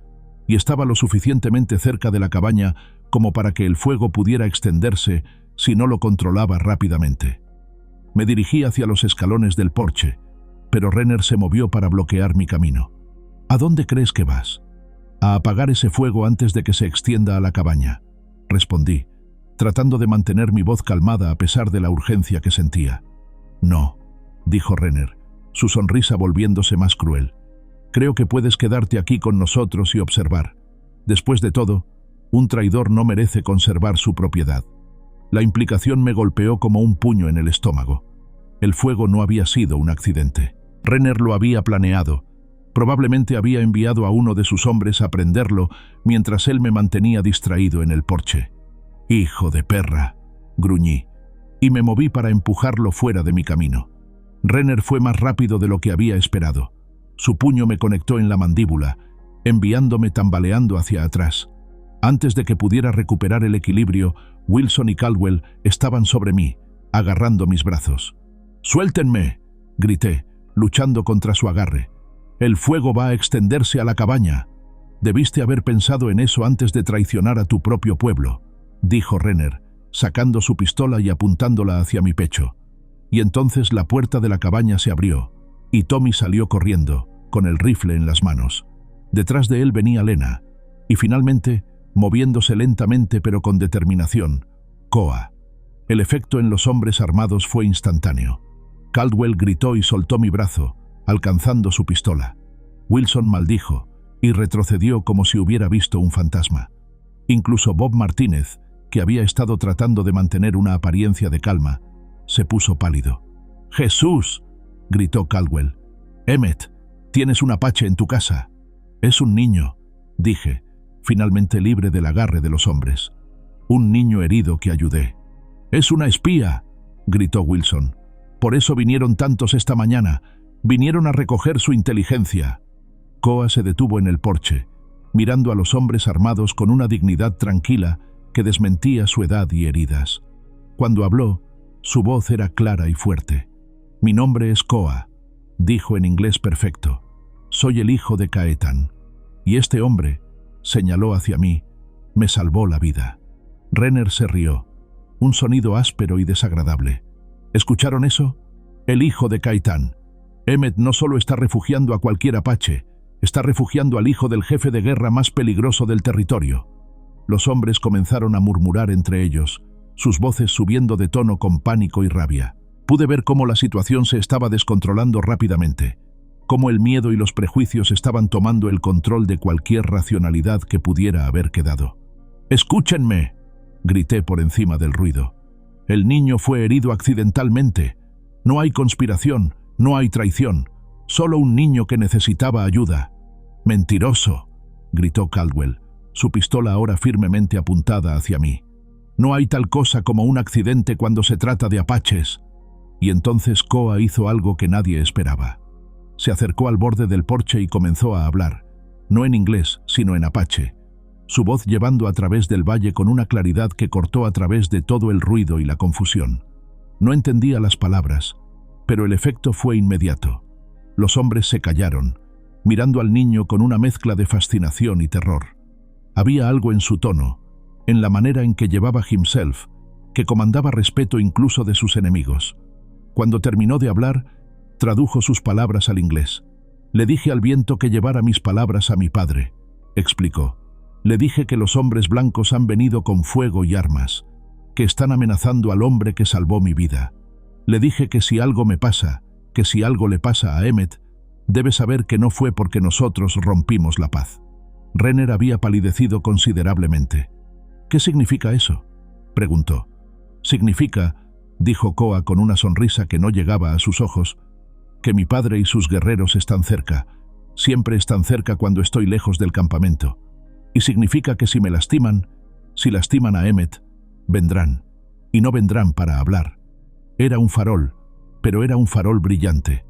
y estaba lo suficientemente cerca de la cabaña como para que el fuego pudiera extenderse si no lo controlaba rápidamente. Me dirigí hacia los escalones del porche, pero Renner se movió para bloquear mi camino. «¿A dónde crees que vas?» «A apagar ese fuego antes de que se extienda a la cabaña», respondí, tratando de mantener mi voz calmada a pesar de la urgencia que sentía. «No», dijo Renner, su sonrisa volviéndose más cruel. «Creo que puedes quedarte aquí con nosotros y observar. Después de todo, un traidor no merece conservar su propiedad». La implicación me golpeó como un puño en el estómago. El fuego no había sido un accidente. Renner lo había planeado. Probablemente había enviado a uno de sus hombres a prenderlo mientras él me mantenía distraído en el porche. «Hijo de perra», gruñí, y me moví para empujarlo fuera de mi camino. Renner fue más rápido de lo que había esperado. Su puño me conectó en la mandíbula, enviándome tambaleando hacia atrás. Antes de que pudiera recuperar el equilibrio, Wilson y Caldwell estaban sobre mí, agarrando mis brazos. «¡Suéltenme!», grité, luchando contra su agarre. «El fuego va a extenderse a la cabaña». «Debiste haber pensado en eso antes de traicionar a tu propio pueblo», dijo Renner, sacando su pistola y apuntándola hacia mi pecho. Y entonces la puerta de la cabaña se abrió, y Tommy salió corriendo, con el rifle en las manos. Detrás de él venía Lena, y finalmente, moviéndose lentamente pero con determinación, Koa. El efecto en los hombres armados fue instantáneo. Caldwell gritó y soltó mi brazo, alcanzando su pistola. Wilson maldijo y retrocedió como si hubiera visto un fantasma. Incluso Bob Martínez, que había estado tratando de mantener una apariencia de calma, se puso pálido. «¡Jesús!», gritó Caldwell. «Emmett, tienes un apache en tu casa». «Es un niño», dije, finalmente libre del agarre de los hombres. «Un niño herido que ayudé». «¡Es una espía!», gritó Wilson. «Por eso vinieron tantos esta mañana. Vinieron a recoger su inteligencia». Koa se detuvo en el porche, mirando a los hombres armados con una dignidad tranquila que desmentía su edad y heridas. Cuando habló, su voz era clara y fuerte. «Mi nombre es Koa», dijo en inglés perfecto. «Soy el hijo de Caetán. Y este hombre», señaló hacia mí, «me salvó la vida». Renner se rió, un sonido áspero y desagradable. ¿Escucharon eso? El hijo de Caetán. Emmett no solo está refugiando a cualquier apache, está refugiando al hijo del jefe de guerra más peligroso del territorio. Los hombres comenzaron a murmurar entre ellos, sus voces subiendo de tono con pánico y rabia. Pude ver cómo la situación se estaba descontrolando rápidamente, cómo el miedo y los prejuicios estaban tomando el control de cualquier racionalidad que pudiera haber quedado. «¡Escúchenme!», grité por encima del ruido. «El niño fue herido accidentalmente. No hay conspiración, no hay traición, solo un niño que necesitaba ayuda». «¡Mentiroso!», gritó Caldwell, su pistola ahora firmemente apuntada hacia mí. «No hay tal cosa como un accidente cuando se trata de apaches». Y entonces Koa hizo algo que nadie esperaba. Se acercó al borde del porche y comenzó a hablar, no en inglés, sino en apache, su voz llevando a través del valle con una claridad que cortó a través de todo el ruido y la confusión. No entendía las palabras, pero el efecto fue inmediato. Los hombres se callaron, mirando al niño con una mezcla de fascinación y terror. Había algo en su tono, en la manera en que llevaba himself, que comandaba respeto incluso de sus enemigos. Cuando terminó de hablar, tradujo sus palabras al inglés. «Le dije al viento que llevara mis palabras a mi padre», explicó. «Le dije que los hombres blancos han venido con fuego y armas, que están amenazando al hombre que salvó mi vida. Le dije que si algo me pasa, que si algo le pasa a Emmett, debe saber que no fue porque nosotros rompimos la paz». Renner había palidecido considerablemente. «¿Qué significa eso?», preguntó. «Significa», dijo Koa con una sonrisa que no llegaba a sus ojos, «que mi padre y sus guerreros están cerca, siempre están cerca cuando estoy lejos del campamento. Y significa que si me lastiman, si lastiman a Emmett, vendrán, y no vendrán para hablar». Era un farol, pero era un farol brillante.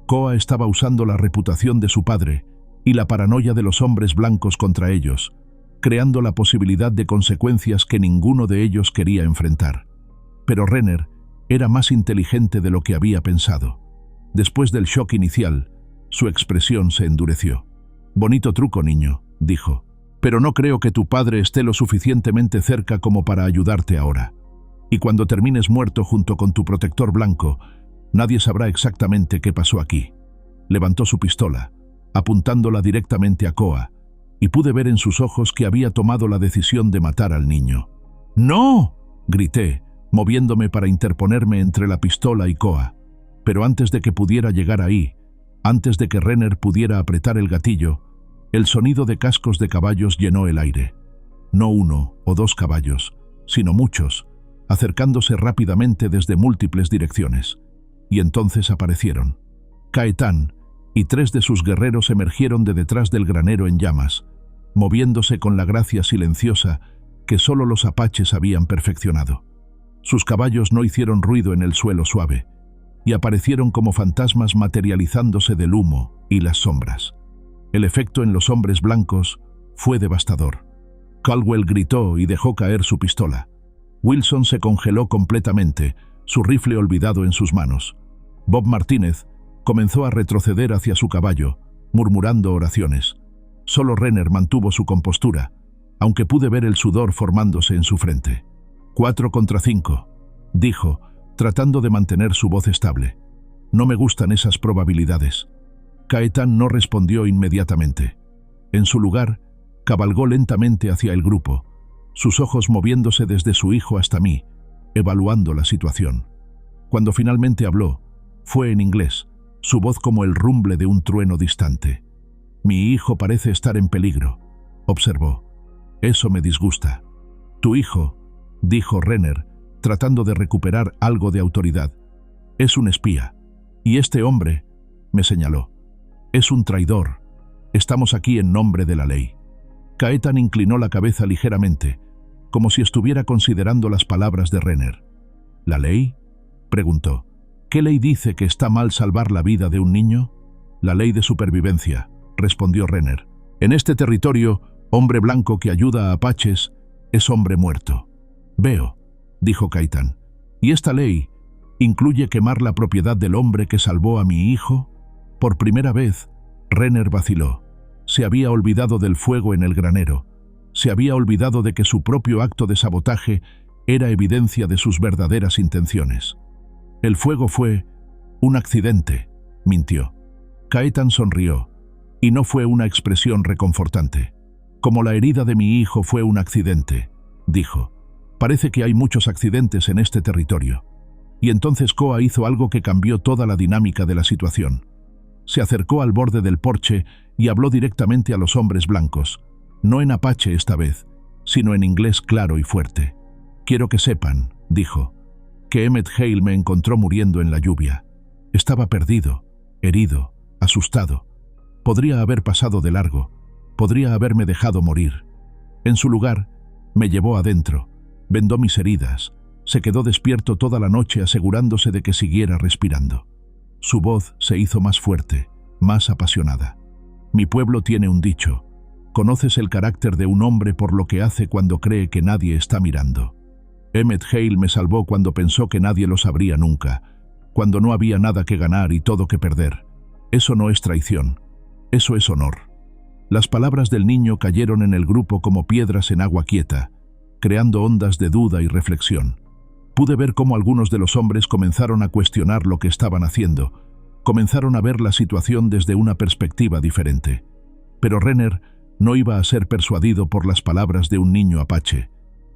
Koa estaba usando la reputación de su padre y la paranoia de los hombres blancos contra ellos, creando la posibilidad de consecuencias que ninguno de ellos quería enfrentar. Pero Renner era más inteligente de lo que había pensado. Después del shock inicial, su expresión se endureció. «Bonito truco, niño», dijo, «pero no creo que tu padre esté lo suficientemente cerca como para ayudarte ahora. Y cuando termines muerto junto con tu protector blanco, nadie sabrá exactamente qué pasó aquí». Levantó su pistola, apuntándola directamente a Koa, y pude ver en sus ojos que había tomado la decisión de matar al niño. «¡No!», grité, moviéndome para interponerme entre la pistola y Koa. Pero antes de que pudiera llegar ahí, antes de que Renner pudiera apretar el gatillo, el sonido de cascos de caballos llenó el aire. No uno o dos caballos, sino muchos, acercándose rápidamente desde múltiples direcciones. Y entonces aparecieron. Caetán y 3 de sus guerreros emergieron de detrás del granero en llamas, moviéndose con la gracia silenciosa que solo los apaches habían perfeccionado. Sus caballos no hicieron ruido en el suelo suave, y aparecieron como fantasmas materializándose del humo y las sombras. El efecto en los hombres blancos fue devastador. Caldwell gritó y dejó caer su pistola. Wilson se congeló completamente, su rifle olvidado en sus manos. Bob Martínez comenzó a retroceder hacia su caballo, murmurando oraciones. Solo Renner mantuvo su compostura, aunque pude ver el sudor formándose en su frente. 4 contra 5, dijo, tratando de mantener su voz estable. No me gustan esas probabilidades. Caetán no respondió inmediatamente. En su lugar, cabalgó lentamente hacia el grupo, sus ojos moviéndose desde su hijo hasta mí, evaluando la situación. Cuando finalmente habló, fue en inglés, su voz como el rumble de un trueno distante. Mi hijo parece estar en peligro, observó. Eso me disgusta. Tu hijo, dijo Renner, tratando de recuperar algo de autoridad, es un espía. Y este hombre, me señaló, es un traidor. Estamos aquí en nombre de la ley. Caetán inclinó la cabeza ligeramente, como si estuviera considerando las palabras de Renner. ¿La ley?, preguntó. ¿Qué ley dice que está mal salvar la vida de un niño? La ley de supervivencia, respondió Renner. En este territorio, hombre blanco que ayuda a apaches es hombre muerto. Veo, dijo Caetán. ¿Y esta ley incluye quemar la propiedad del hombre que salvó a mi hijo? Por primera vez, Renner vaciló. Se había olvidado del fuego en el granero. Se había olvidado de que su propio acto de sabotaje era evidencia de sus verdaderas intenciones. El fuego fue un accidente, mintió. Caetán sonrió, y no fue una expresión reconfortante. Como la herida de mi hijo fue un accidente, dijo. Parece que hay muchos accidentes en este territorio. Y entonces Coa hizo algo que cambió toda la dinámica de la situación. Se acercó al borde del porche y habló directamente a los hombres blancos, no en apache esta vez, sino en inglés claro y fuerte. Quiero que sepan, dijo, que Emmett Hale me encontró muriendo en la lluvia. Estaba perdido, herido, asustado. Podría haber pasado de largo, podría haberme dejado morir. En su lugar, me llevó adentro, vendó mis heridas, se quedó despierto toda la noche asegurándose de que siguiera respirando. Su voz se hizo más fuerte, más apasionada. Mi pueblo tiene un dicho: conoces el carácter de un hombre por lo que hace cuando cree que nadie está mirando. Emmett Hale me salvó cuando pensó que nadie lo sabría nunca, cuando no había nada que ganar y todo que perder. Eso no es traición, eso es honor. Las palabras del niño cayeron en el grupo como piedras en agua quieta, creando ondas de duda y reflexión. Pude ver cómo algunos de los hombres comenzaron a cuestionar lo que estaban haciendo, comenzaron a ver la situación desde una perspectiva diferente. Pero Renner no iba a ser persuadido por las palabras de un niño apache,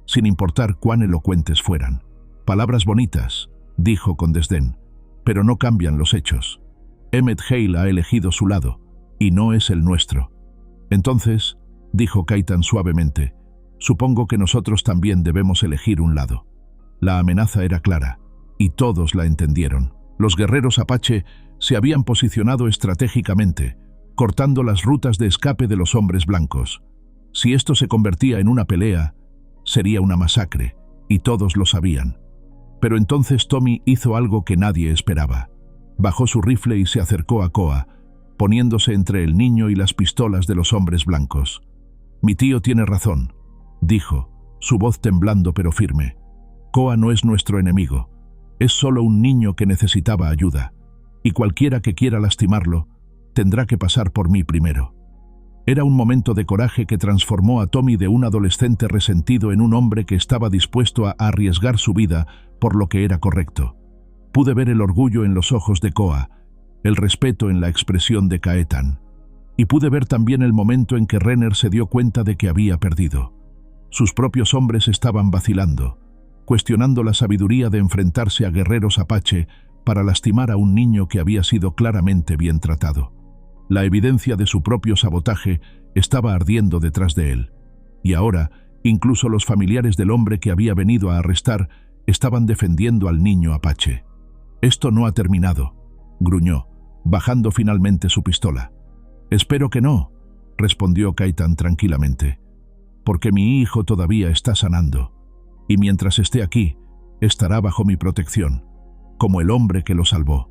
sin importar cuán elocuentes fueran. Palabras bonitas, dijo con desdén, pero no cambian los hechos. Emmett Hale ha elegido su lado, y no es el nuestro. Entonces, dijo Caetán suavemente, supongo que nosotros también debemos elegir un lado. La amenaza era clara, y todos la entendieron. Los guerreros apache se habían posicionado estratégicamente, cortando las rutas de escape de los hombres blancos. Si esto se convertía en una pelea, sería una masacre, y todos lo sabían. Pero entonces Tommy hizo algo que nadie esperaba. Bajó su rifle y se acercó a Coa, poniéndose entre el niño y las pistolas de los hombres blancos. Mi tío tiene razón, dijo, su voz temblando pero firme. Coa no es nuestro enemigo, es solo un niño que necesitaba ayuda, y cualquiera que quiera lastimarlo, tendrá que pasar por mí primero. Era un momento de coraje que transformó a Tommy de un adolescente resentido en un hombre que estaba dispuesto a arriesgar su vida por lo que era correcto. Pude ver el orgullo en los ojos de Coa, el respeto en la expresión de Caetán, y pude ver también el momento en que Renner se dio cuenta de que había perdido. Sus propios hombres estaban vacilando, cuestionando la sabiduría de enfrentarse a guerreros apache para lastimar a un niño que había sido claramente bien tratado. La evidencia de su propio sabotaje estaba ardiendo detrás de él, y ahora incluso los familiares del hombre que había venido a arrestar estaban defendiendo al niño apache. Esto no ha terminado, gruñó, bajando finalmente su pistola. Espero que no, respondió Caetán tranquilamente, porque mi hijo todavía está sanando, y mientras esté aquí, estará bajo mi protección, como el hombre que lo salvó.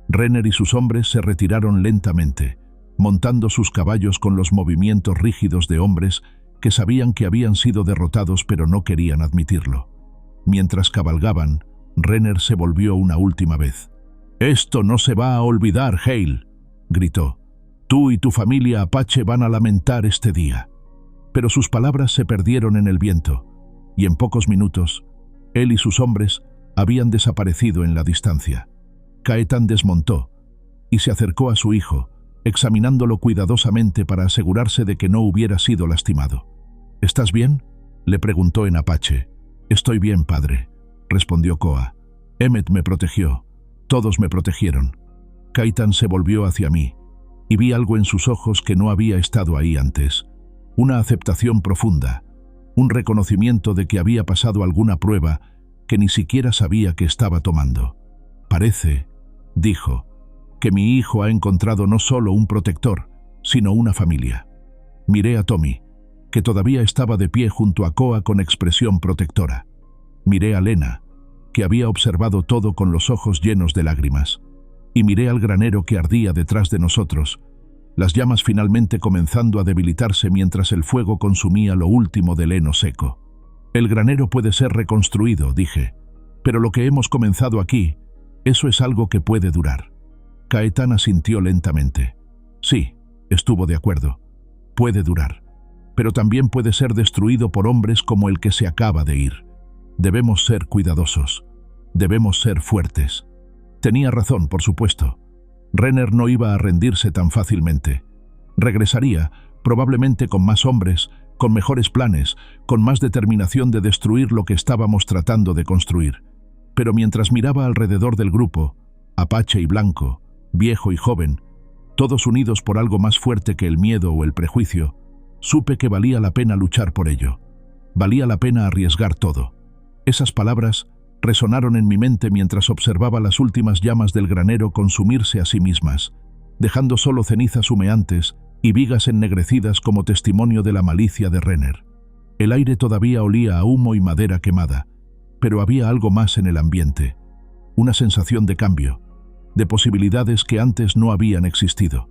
Renner y sus hombres se retiraron lentamente, montando sus caballos con los movimientos rígidos de hombres que sabían que habían sido derrotados pero no querían admitirlo. Mientras cabalgaban, Renner se volvió una última vez. «Esto no se va a olvidar, Hale», gritó. «Tú y tu familia Apache van a lamentar este día». Pero sus palabras se perdieron en el viento, y en pocos minutos, él y sus hombres habían desaparecido en la distancia. Caetán desmontó y se acercó a su hijo, examinándolo cuidadosamente para asegurarse de que no hubiera sido lastimado. «¿Estás bien?», le preguntó en apache. «Estoy bien, padre», respondió Koa. «Emmet me protegió. Todos me protegieron». Caetán se volvió hacia mí, y vi algo en sus ojos que no había estado ahí antes. Una aceptación profunda, un reconocimiento de que había pasado alguna prueba que ni siquiera sabía que estaba tomando. «Parece», dijo, «que mi hijo ha encontrado no solo un protector, sino una familia». Miré a Tommy, que todavía estaba de pie junto a Koa con expresión protectora. Miré a Lena, que había observado todo con los ojos llenos de lágrimas. Y miré al granero que ardía detrás de nosotros, las llamas finalmente comenzando a debilitarse mientras el fuego consumía lo último del heno seco. «El granero puede ser reconstruido», dije, «pero lo que hemos comenzado aquí, eso es algo que puede durar». Caetán asintió lentamente. «Sí», estuvo de acuerdo, «puede durar, pero también puede ser destruido por hombres como el que se acaba de ir. Debemos ser cuidadosos, debemos ser fuertes». Tenía razón, por supuesto. Renner no iba a rendirse tan fácilmente. Regresaría, probablemente con más hombres, con mejores planes, con más determinación de destruir lo que estábamos tratando de construir. Pero mientras miraba alrededor del grupo, apache y blanco, viejo y joven, todos unidos por algo más fuerte que el miedo o el prejuicio, supe que valía la pena luchar por ello. Valía la pena arriesgar todo. Esas palabras resonaron en mi mente mientras observaba las últimas llamas del granero consumirse a sí mismas, dejando solo cenizas humeantes y vigas ennegrecidas como testimonio de la malicia de Renner. El aire todavía olía a humo y madera quemada, pero había algo más en el ambiente, una sensación de cambio, de posibilidades que antes no habían existido.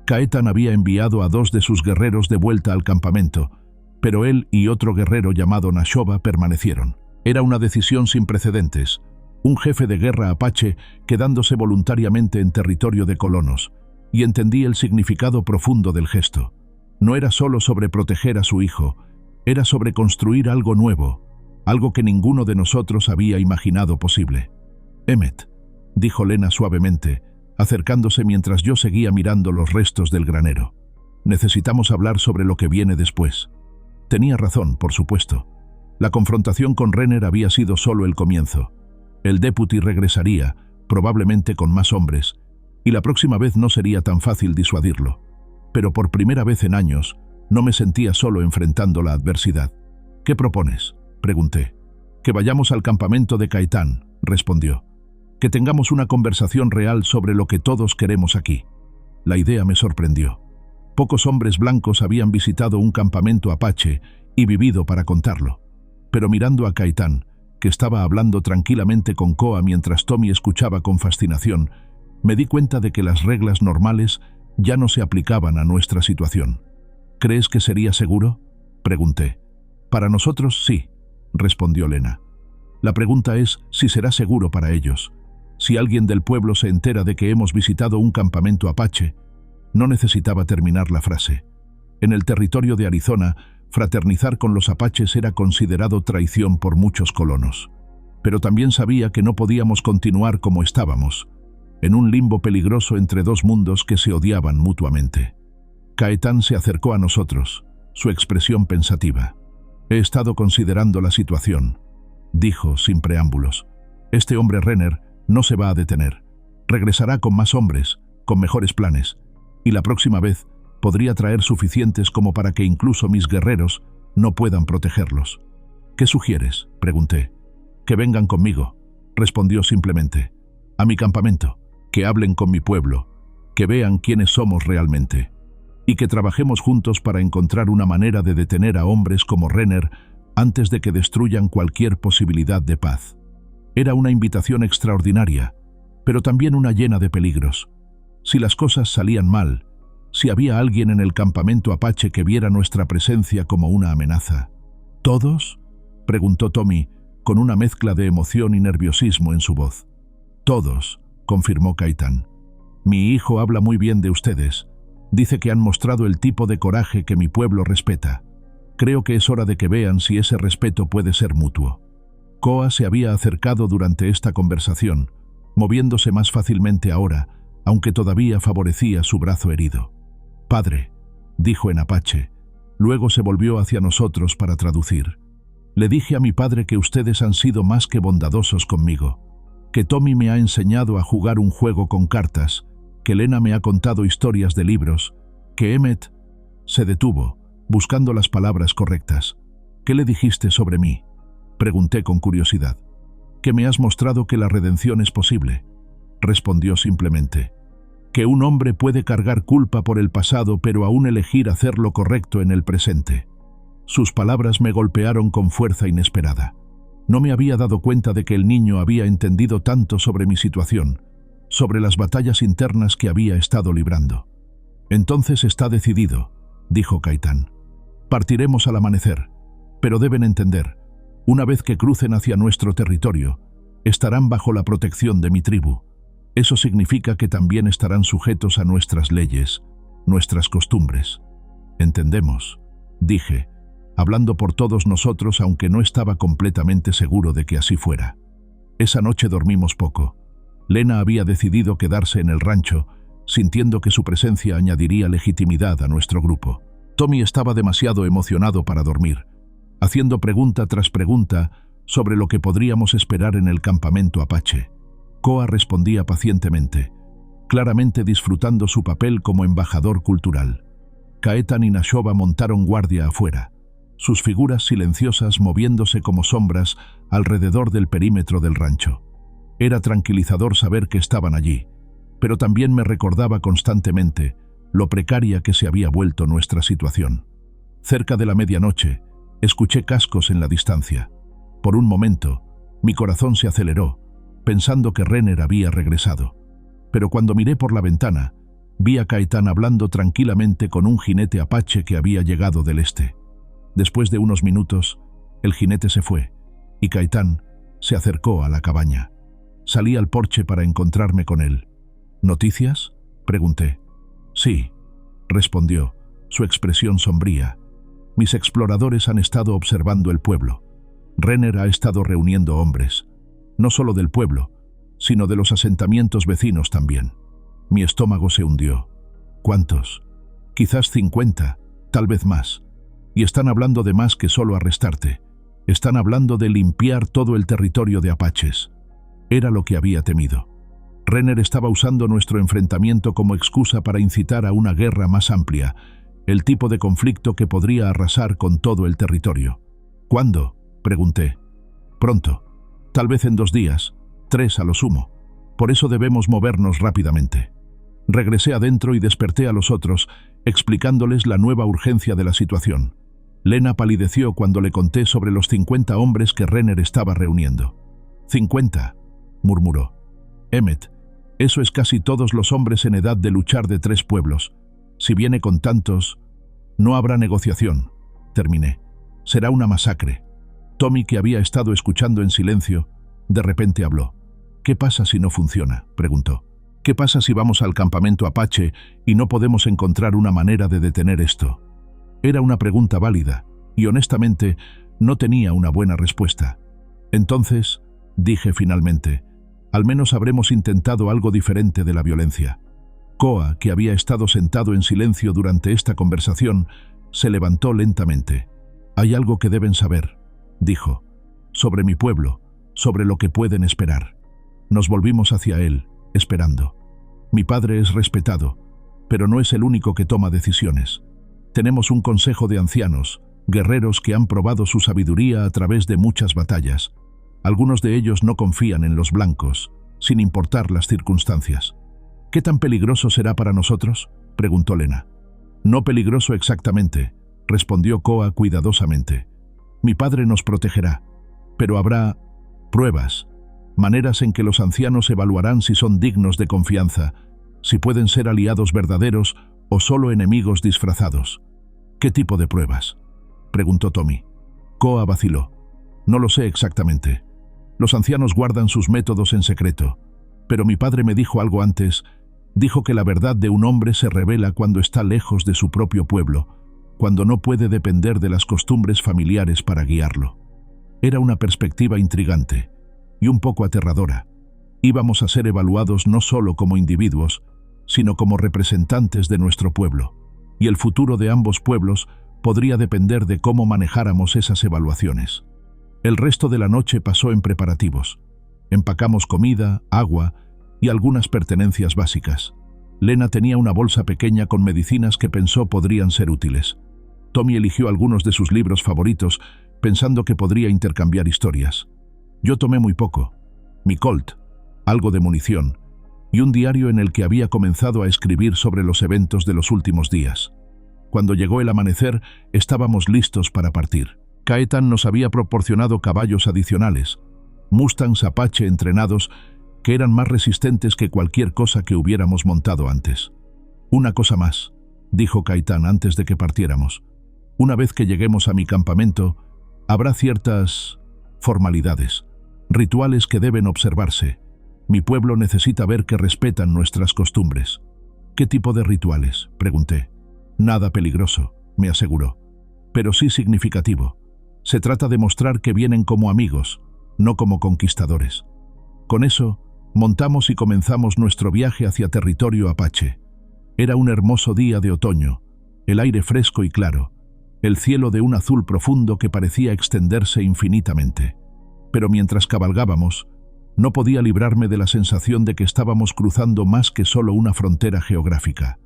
Caetán había enviado a 2 de sus guerreros de vuelta al campamento, pero él y otro guerrero llamado Nashoba permanecieron. Era una decisión sin precedentes, un jefe de guerra apache quedándose voluntariamente en territorio de colonos, y entendí el significado profundo del gesto. No era solo sobre proteger a su hijo, era sobre construir algo nuevo, algo que ninguno de nosotros había imaginado posible. «Emmet», dijo Lena suavemente, acercándose mientras yo seguía mirando los restos del granero. «Necesitamos hablar sobre lo que viene después». Tenía razón, por supuesto. La confrontación con Renner había sido solo el comienzo. El deputy regresaría, probablemente con más hombres, y la próxima vez no sería tan fácil disuadirlo. Pero por primera vez en años, no me sentía solo enfrentando la adversidad. «¿Qué propones?», pregunté. «Que vayamos al campamento de Caetán», respondió. «Que tengamos una conversación real sobre lo que todos queremos aquí». La idea me sorprendió. Pocos hombres blancos habían visitado un campamento apache y vivido para contarlo. Pero mirando a Caetán, que estaba hablando tranquilamente con Koa mientras Tommy escuchaba con fascinación, me di cuenta de que las reglas normales ya no se aplicaban a nuestra situación. «¿Crees que sería seguro?», pregunté. «Para nosotros sí», respondió Lena. «La pregunta es si será seguro para ellos. Si alguien del pueblo se entera de que hemos visitado un campamento apache». No necesitaba terminar la frase. En el territorio de Arizona, fraternizar con los apaches era considerado traición por muchos colonos. Pero también sabía que no podíamos continuar como estábamos, en un limbo peligroso entre 2 mundos que se odiaban mutuamente. Caetán se acercó a nosotros, su expresión pensativa. «He estado considerando la situación», dijo sin preámbulos. «Este hombre Renner no se va a detener. Regresará con más hombres, con mejores planes, y la próxima vez podría traer suficientes como para que incluso mis guerreros no puedan protegerlos». «¿Qué sugieres?», pregunté. «Que vengan conmigo», respondió simplemente. «A mi campamento, que hablen con mi pueblo, que vean quiénes somos realmente, y que trabajemos juntos para encontrar una manera de detener a hombres como Renner antes de que destruyan cualquier posibilidad de paz». Era una invitación extraordinaria, pero también una llena de peligros. Si las cosas salían mal, si había alguien en el campamento apache que viera nuestra presencia como una amenaza. ¿Todos?, preguntó Tommy, con una mezcla de emoción y nerviosismo en su voz. Todos, confirmó Caitán. Mi hijo habla muy bien de ustedes. Dice que han mostrado el tipo de coraje que mi pueblo respeta. Creo que es hora de que vean si ese respeto puede ser mutuo. Koa se había acercado durante esta conversación, moviéndose más fácilmente ahora, aunque todavía favorecía su brazo herido. «Padre», dijo en apache. Luego se volvió hacia nosotros para traducir. «Le dije a mi padre que ustedes han sido más que bondadosos conmigo, que Tommy me ha enseñado a jugar un juego con cartas, que Lena me ha contado historias de libros, que Emmet…» Se detuvo, buscando las palabras correctas. «¿Qué le dijiste sobre mí?», pregunté con curiosidad. «Que me has mostrado que la redención es posible», respondió simplemente. «Que un hombre puede cargar culpa por el pasado pero aún elegir hacer lo correcto en el presente». Sus palabras me golpearon con fuerza inesperada. No me había dado cuenta de que el niño había entendido tanto sobre mi situación, sobre las batallas internas que había estado librando. «Entonces está decidido», dijo Caitán. «Partiremos al amanecer, pero deben entender, una vez que crucen hacia nuestro territorio, estarán bajo la protección de mi tribu. Eso significa que también estarán sujetos a nuestras leyes, nuestras costumbres». «Entendemos», dije, hablando por todos nosotros aunque no estaba completamente seguro de que así fuera. Esa noche dormimos poco. Lena había decidido quedarse en el rancho, sintiendo que su presencia añadiría legitimidad a nuestro grupo. Tommy estaba demasiado emocionado para dormir, haciendo pregunta tras pregunta sobre lo que podríamos esperar en el campamento apache. Koa respondía pacientemente, claramente disfrutando su papel como embajador cultural. Caetán y Nashoba montaron guardia afuera, sus figuras silenciosas moviéndose como sombras alrededor del perímetro del rancho. Era tranquilizador saber que estaban allí, pero también me recordaba constantemente lo precaria que se había vuelto nuestra situación. Cerca de la medianoche, escuché cascos en la distancia. Por un momento, mi corazón se aceleró, pensando que Renner había regresado. Pero cuando miré por la ventana, vi a Caitán hablando tranquilamente con un jinete apache que había llegado del este. Después de unos minutos, el jinete se fue, y Caitán se acercó a la cabaña. Salí al porche para encontrarme con él. «¿Noticias?», pregunté. «Sí», respondió, su expresión sombría. «Mis exploradores han estado observando el pueblo. Renner ha estado reuniendo hombres, no solo del pueblo, sino de los asentamientos vecinos también». Mi estómago se hundió. «¿Cuántos?». «Quizás 50, tal vez más. Y están hablando de más que solo arrestarte. Están hablando de limpiar todo el territorio de apaches». Era lo que había temido. Renner estaba usando nuestro enfrentamiento como excusa para incitar a una guerra más amplia, el tipo de conflicto que podría arrasar con todo el territorio. «¿Cuándo?», pregunté. «Pronto. Tal vez en 2 días, 3 a lo sumo. Por eso debemos movernos rápidamente». Regresé adentro y desperté a los otros, explicándoles la nueva urgencia de la situación. Lena palideció cuando le conté sobre los 50 hombres que Renner estaba reuniendo. «50», murmuró. «Emmet, eso es casi todos los hombres en edad de luchar de 3 pueblos. Si viene con tantos, no habrá negociación», terminé. «Será una masacre». Tommy, que había estado escuchando en silencio, de repente habló. «¿Qué pasa si no funciona?», preguntó. «¿Qué pasa si vamos al campamento apache y no podemos encontrar una manera de detener esto?». Era una pregunta válida, y honestamente no tenía una buena respuesta. «Entonces», dije finalmente, «al menos habremos intentado algo diferente de la violencia». Koa, que había estado sentado en silencio durante esta conversación, se levantó lentamente. «Hay algo que deben saber», dijo, «sobre mi pueblo, sobre lo que pueden esperar». Nos volvimos hacia él, esperando. «Mi padre es respetado, pero no es el único que toma decisiones. Tenemos un consejo de ancianos, guerreros que han probado su sabiduría a través de muchas batallas. Algunos de ellos no confían en los blancos, sin importar las circunstancias». «¿Qué tan peligroso será para nosotros?», preguntó Lena. «No peligroso exactamente», respondió Koa cuidadosamente. «Mi padre nos protegerá, pero habrá pruebas, maneras en que los ancianos evaluarán si son dignos de confianza, si pueden ser aliados verdaderos ¿O solo enemigos disfrazados? ¿Qué tipo de pruebas?, preguntó Tommy. Koa vaciló. No lo sé exactamente. Los ancianos guardan sus métodos en secreto, pero mi padre me dijo algo antes. Dijo que la verdad de un hombre se revela cuando está lejos de su propio pueblo, cuando no puede depender de las costumbres familiares para guiarlo. Era una perspectiva intrigante y un poco aterradora. Íbamos a ser evaluados no solo como individuos, sino como representantes de nuestro pueblo, y el futuro de ambos pueblos podría depender de cómo manejáramos esas evaluaciones. El resto de la noche pasó en preparativos. Empacamos comida, agua y algunas pertenencias básicas. Lena tenía una bolsa pequeña con medicinas que pensó podrían ser útiles. Tommy eligió algunos de sus libros favoritos, pensando que podría intercambiar historias. Yo tomé muy poco. Mi Colt, algo de munición, y un diario en el que había comenzado a escribir sobre los eventos de los últimos días. Cuando llegó el amanecer, estábamos listos para partir. Caetan nos había proporcionado caballos adicionales, Mustangs Apache entrenados, que eran más resistentes que cualquier cosa que hubiéramos montado antes. Una cosa más, dijo Caetán antes de que partiéramos. Una vez que lleguemos a mi campamento, habrá ciertas formalidades, rituales que deben observarse. Mi pueblo necesita ver que respetan nuestras costumbres. ¿Qué tipo de rituales?, pregunté. Nada peligroso, me aseguró, pero sí significativo. Se trata de mostrar que vienen como amigos, no como conquistadores. Con eso, montamos y comenzamos nuestro viaje hacia territorio apache. Era un hermoso día de otoño, el aire fresco y claro, el cielo de un azul profundo que parecía extenderse infinitamente. Pero mientras cabalgábamos, no podía librarme de la sensación de que estábamos cruzando más que solo una frontera geográfica.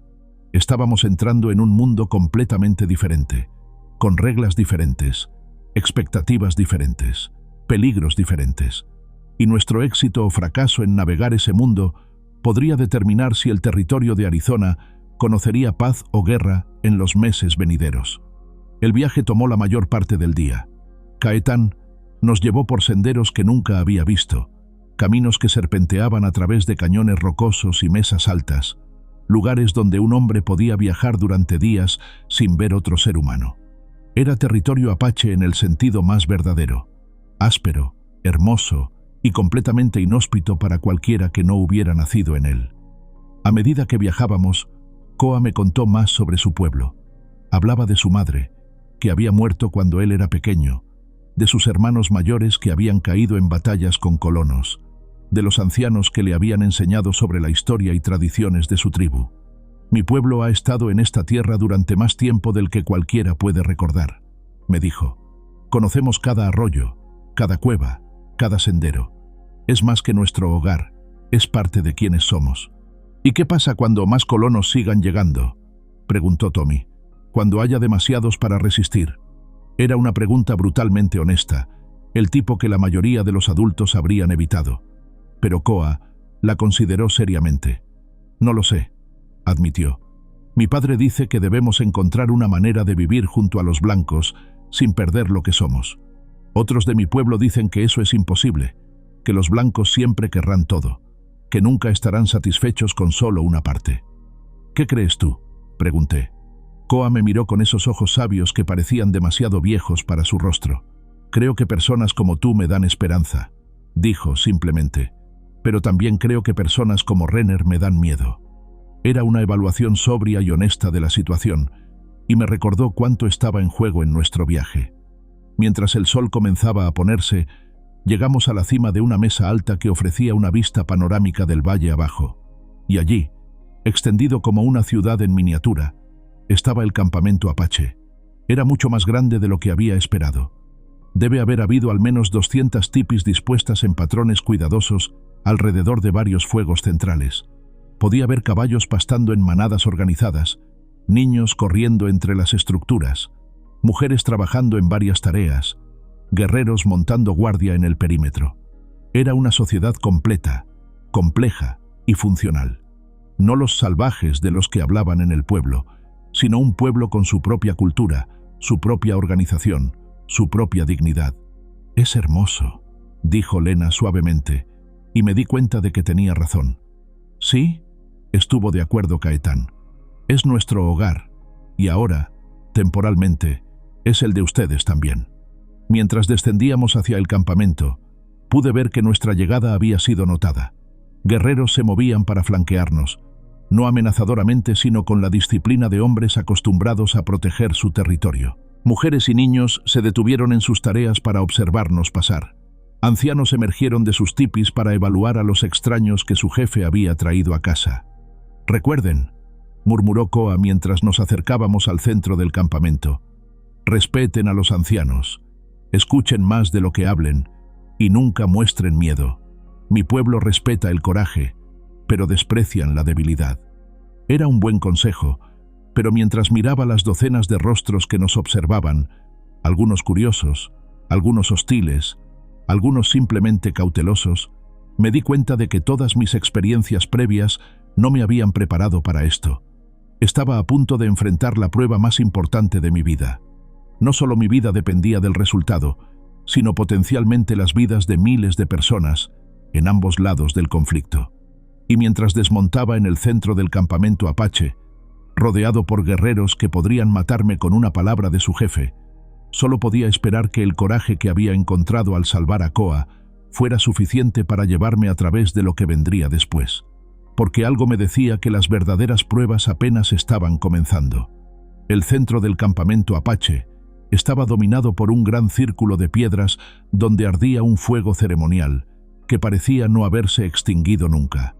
Estábamos entrando en un mundo completamente diferente, con reglas diferentes, expectativas diferentes, peligros diferentes. Y nuestro éxito o fracaso en navegar ese mundo podría determinar si el territorio de Arizona conocería paz o guerra en los meses venideros. El viaje tomó la mayor parte del día. Caetán nos llevó por senderos que nunca había visto, caminos que serpenteaban a través de cañones rocosos y mesas altas, lugares donde un hombre podía viajar durante días sin ver otro ser humano. Era territorio apache en el sentido más verdadero, áspero, hermoso y completamente inhóspito para cualquiera que no hubiera nacido en él. A medida que viajábamos, Koa me contó más sobre su pueblo. Hablaba de su madre, que había muerto cuando él era pequeño, de sus hermanos mayores que habían caído en batallas con colonos, de los ancianos que le habían enseñado sobre la historia y tradiciones de su tribu. Mi pueblo ha estado en esta tierra durante más tiempo del que cualquiera puede recordar, me dijo. Conocemos cada arroyo, cada cueva, cada sendero. Es más que nuestro hogar, es parte de quienes somos. ¿Y qué pasa cuando más colonos sigan llegando?, preguntó Tommy. Cuando haya demasiados para resistir. Era una pregunta brutalmente honesta, el tipo que la mayoría de los adultos habrían evitado. Pero Koa la consideró seriamente. No lo sé, admitió. Mi padre dice que debemos encontrar una manera de vivir junto a los blancos sin perder lo que somos. Otros de mi pueblo dicen que eso es imposible, que los blancos siempre querrán todo, que nunca estarán satisfechos con solo una parte. ¿Qué crees tú?, pregunté. Koa me miró con esos ojos sabios que parecían demasiado viejos para su rostro. Creo que personas como tú me dan esperanza, dijo simplemente. Pero también creo que personas como Renner me dan miedo. Era una evaluación sobria y honesta de la situación, y me recordó cuánto estaba en juego en nuestro viaje. Mientras el sol comenzaba a ponerse, llegamos a la cima de una mesa alta que ofrecía una vista panorámica del valle abajo. Y allí, extendido como una ciudad en miniatura, estaba el campamento apache. Era mucho más grande de lo que había esperado. Debe haber habido al menos 200 tipis dispuestas en patrones cuidadosos alrededor de varios fuegos centrales. Podía ver caballos pastando en manadas organizadas, niños corriendo entre las estructuras, mujeres trabajando en varias tareas, guerreros montando guardia en el perímetro. Era una sociedad completa, compleja y funcional. No los salvajes de los que hablaban en el pueblo, sino un pueblo con su propia cultura, su propia organización, su propia dignidad. «Es hermoso», dijo Lena suavemente, y me di cuenta de que tenía razón. «Sí», estuvo de acuerdo Caetán. Es nuestro hogar, y ahora, temporalmente, es el de ustedes también. Mientras descendíamos hacia el campamento, pude ver que nuestra llegada había sido notada. Guerreros se movían para flanquearnos, no amenazadoramente sino con la disciplina de hombres acostumbrados a proteger su territorio. Mujeres y niños se detuvieron en sus tareas para observarnos pasar. Ancianos emergieron de sus tipis para evaluar a los extraños que su jefe había traído a casa. «Recuerden», murmuró Koa mientras nos acercábamos al centro del campamento, «respeten a los ancianos, escuchen más de lo que hablen y nunca muestren miedo. Mi pueblo respeta el coraje, pero desprecian la debilidad». Era un buen consejo, pero mientras miraba las docenas de rostros que nos observaban, algunos curiosos, algunos hostiles, algunos simplemente cautelosos, me di cuenta de que todas mis experiencias previas no me habían preparado para esto. Estaba a punto de enfrentar la prueba más importante de mi vida. No solo mi vida dependía del resultado, sino potencialmente las vidas de miles de personas en ambos lados del conflicto. Y mientras desmontaba en el centro del campamento apache, rodeado por guerreros que podrían matarme con una palabra de su jefe, solo podía esperar que el coraje que había encontrado al salvar a Koa fuera suficiente para llevarme a través de lo que vendría después, porque algo me decía que las verdaderas pruebas apenas estaban comenzando. El centro del campamento apache estaba dominado por un gran círculo de piedras donde ardía un fuego ceremonial que parecía no haberse extinguido nunca.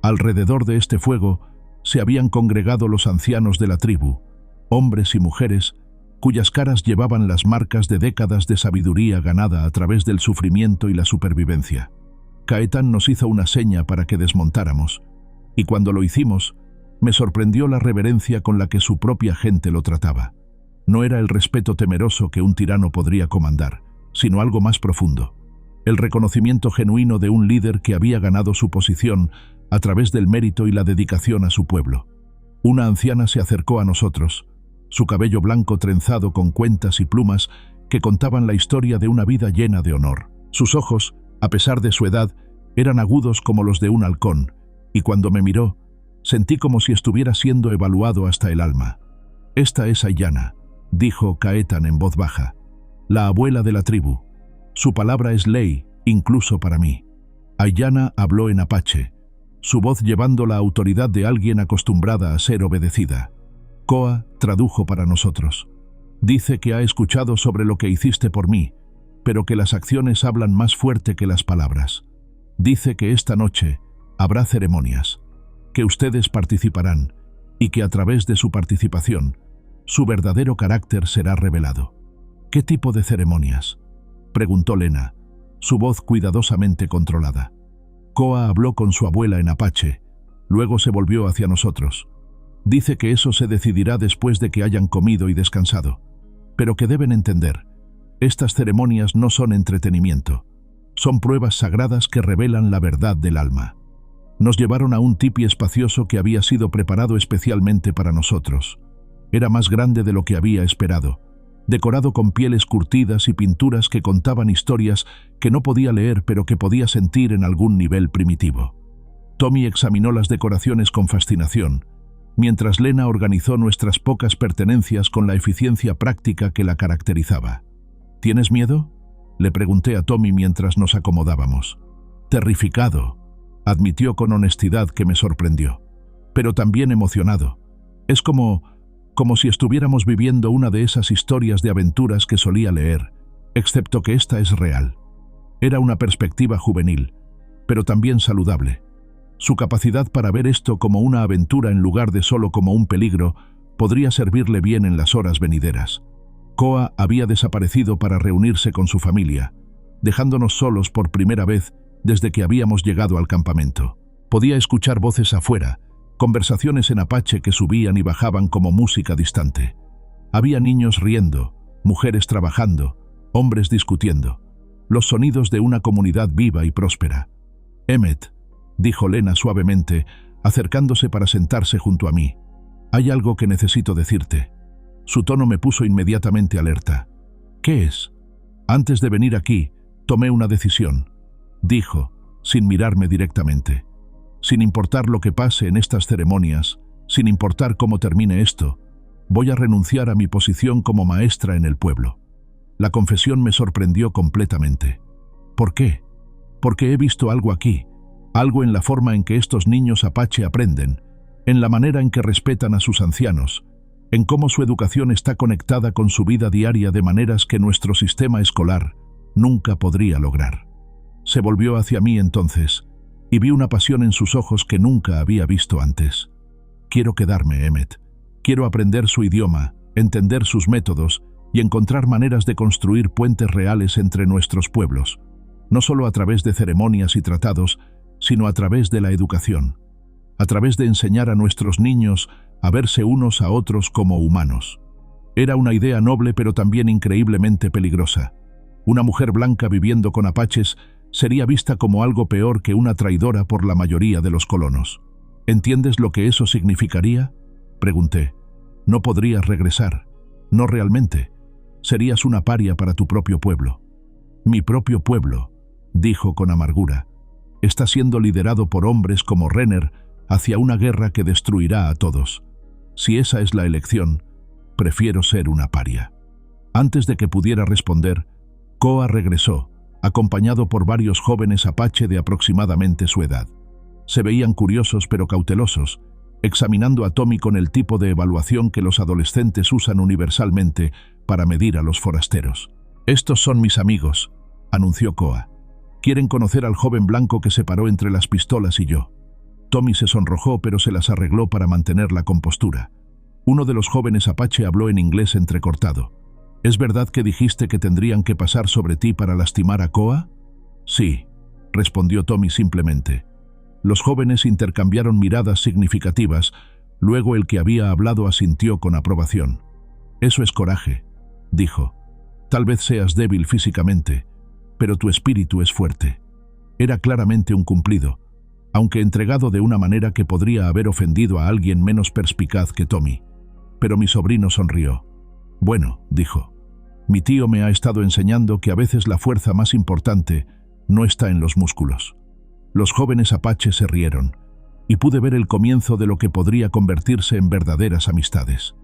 Alrededor de este fuego se habían congregado los ancianos de la tribu, hombres y mujeres, cuyas caras llevaban las marcas de décadas de sabiduría ganada a través del sufrimiento y la supervivencia. Caetán nos hizo una seña para que desmontáramos, y cuando lo hicimos, me sorprendió la reverencia con la que su propia gente lo trataba. No era el respeto temeroso que un tirano podría comandar, sino algo más profundo. El reconocimiento genuino de un líder que había ganado su posición a través del mérito y la dedicación a su pueblo. Una anciana se acercó a nosotros, su cabello blanco trenzado con cuentas y plumas que contaban la historia de una vida llena de honor. Sus ojos, a pesar de su edad, eran agudos como los de un halcón, y cuando me miró, sentí como si estuviera siendo evaluado hasta el alma. «Esta es Aiyana», dijo Caetán en voz baja, «la abuela de la tribu. Su palabra es ley, incluso para mí». Aiyana habló en apache, su voz llevando la autoridad de alguien acostumbrada a ser obedecida. Koa tradujo para nosotros. «Dice que ha escuchado sobre lo que hiciste por mí, pero que las acciones hablan más fuerte que las palabras. Dice que esta noche habrá ceremonias, que ustedes participarán y que a través de su participación, su verdadero carácter será revelado». «¿Qué tipo de ceremonias?», preguntó Lena, su voz cuidadosamente controlada. Koa habló con su abuela en apache, luego se volvió hacia nosotros. «Dice que eso se decidirá después de que hayan comido y descansado, pero que deben entender, estas ceremonias no son entretenimiento, son pruebas sagradas que revelan la verdad del alma». Nos llevaron a un tipi espacioso que había sido preparado especialmente para nosotros. Era más grande de lo que había esperado, decorado con pieles curtidas y pinturas que contaban historias que no podía leer pero que podía sentir en algún nivel primitivo. Tommy examinó las decoraciones con fascinación, mientras Lena organizó nuestras pocas pertenencias con la eficiencia práctica que la caracterizaba. «¿Tienes miedo?», le pregunté a Tommy mientras nos acomodábamos. «Terrificado», admitió con honestidad que me sorprendió, pero también emocionado. «Es como si estuviéramos viviendo una de esas historias de aventuras que solía leer, excepto que esta es real». Era una perspectiva juvenil, pero también saludable. Su capacidad para ver esto como una aventura en lugar de solo como un peligro podría servirle bien en las horas venideras. Koa había desaparecido para reunirse con su familia, dejándonos solos por primera vez desde que habíamos llegado al campamento. Podía escuchar voces afuera, conversaciones en apache que subían y bajaban como música distante. Había niños riendo, mujeres trabajando, hombres discutiendo. Los sonidos de una comunidad viva y próspera. «Emmet», dijo Lena suavemente, acercándose para sentarse junto a mí, «hay algo que necesito decirte». Su tono me puso inmediatamente alerta. «¿Qué es?». «Antes de venir aquí, tomé una decisión», dijo, sin mirarme directamente. «Sin importar lo que pase en estas ceremonias, Sin importar cómo termine esto, voy a renunciar a mi posición como maestra en el pueblo. La confesión me sorprendió completamente. ¿Por qué? Porque he visto algo aquí, algo en la forma en que estos niños apache aprenden, en la manera en que respetan a sus ancianos, en cómo su educación está conectada con su vida diaria de maneras que nuestro sistema escolar nunca podría lograr. Se volvió hacia mí entonces, y vi una pasión en sus ojos que nunca había visto antes. Quiero quedarme, Emmet. Quiero aprender su idioma, entender sus métodos y encontrar maneras de construir puentes reales entre nuestros pueblos, no solo a través de ceremonias y tratados, sino a través de la educación, a través de enseñar a nuestros niños a verse unos a otros como humanos. Era una idea noble pero también increíblemente peligrosa. Una mujer blanca viviendo con apaches sería vista como algo peor que una traidora por la mayoría de los colonos. ¿Entiendes lo que eso significaría?, pregunté. No podrías regresar. No realmente. Serías una paria para tu propio pueblo. Mi propio pueblo, dijo con amargura, está siendo liderado por hombres como Renner hacia una guerra que destruirá a todos. Si esa es la elección, prefiero ser una paria. Antes de que pudiera responder, Koa regresó, acompañado por varios jóvenes apache de aproximadamente su edad. Se veían curiosos pero cautelosos, examinando a Tommy con el tipo de evaluación que los adolescentes usan universalmente para medir a los forasteros. «Estos son mis amigos», anunció Koa. «Quieren conocer al joven blanco que se paró entre las pistolas y yo». Tommy se sonrojó pero se las arregló para mantener la compostura. Uno de los jóvenes apache habló en inglés entrecortado. «¿Es verdad que dijiste que tendrían que pasar sobre ti para lastimar a Koa?» «Sí», respondió Tommy simplemente. Los jóvenes intercambiaron miradas significativas, luego el que había hablado asintió con aprobación. «Eso es coraje», dijo. «Tal vez seas débil físicamente, pero tu espíritu es fuerte». Era claramente un cumplido, aunque entregado de una manera que podría haber ofendido a alguien menos perspicaz que Tommy. Pero mi sobrino sonrió. «Bueno», dijo, «mi tío me ha estado enseñando que a veces la fuerza más importante no está en los músculos». Los jóvenes apaches se rieron, y pude ver el comienzo de lo que podría convertirse en verdaderas amistades.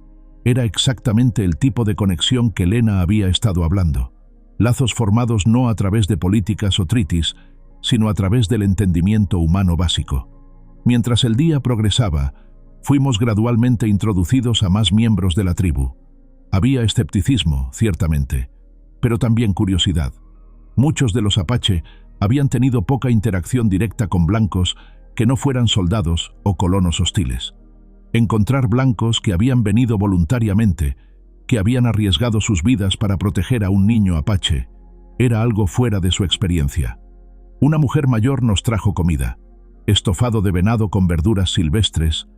Era exactamente el tipo de conexión que Lena había estado hablando. Lazos formados no a través de políticas o tritis, sino a través del entendimiento humano básico. Mientras el día progresaba, fuimos gradualmente introducidos a más miembros de la tribu. Había escepticismo, ciertamente, pero también curiosidad. Muchos de los apache habían tenido poca interacción directa con blancos que no fueran soldados o colonos hostiles. Encontrar blancos que habían venido voluntariamente, que habían arriesgado sus vidas para proteger a un niño apache, era algo fuera de su experiencia. Una mujer mayor nos trajo comida, estofado de venado con verduras silvestres,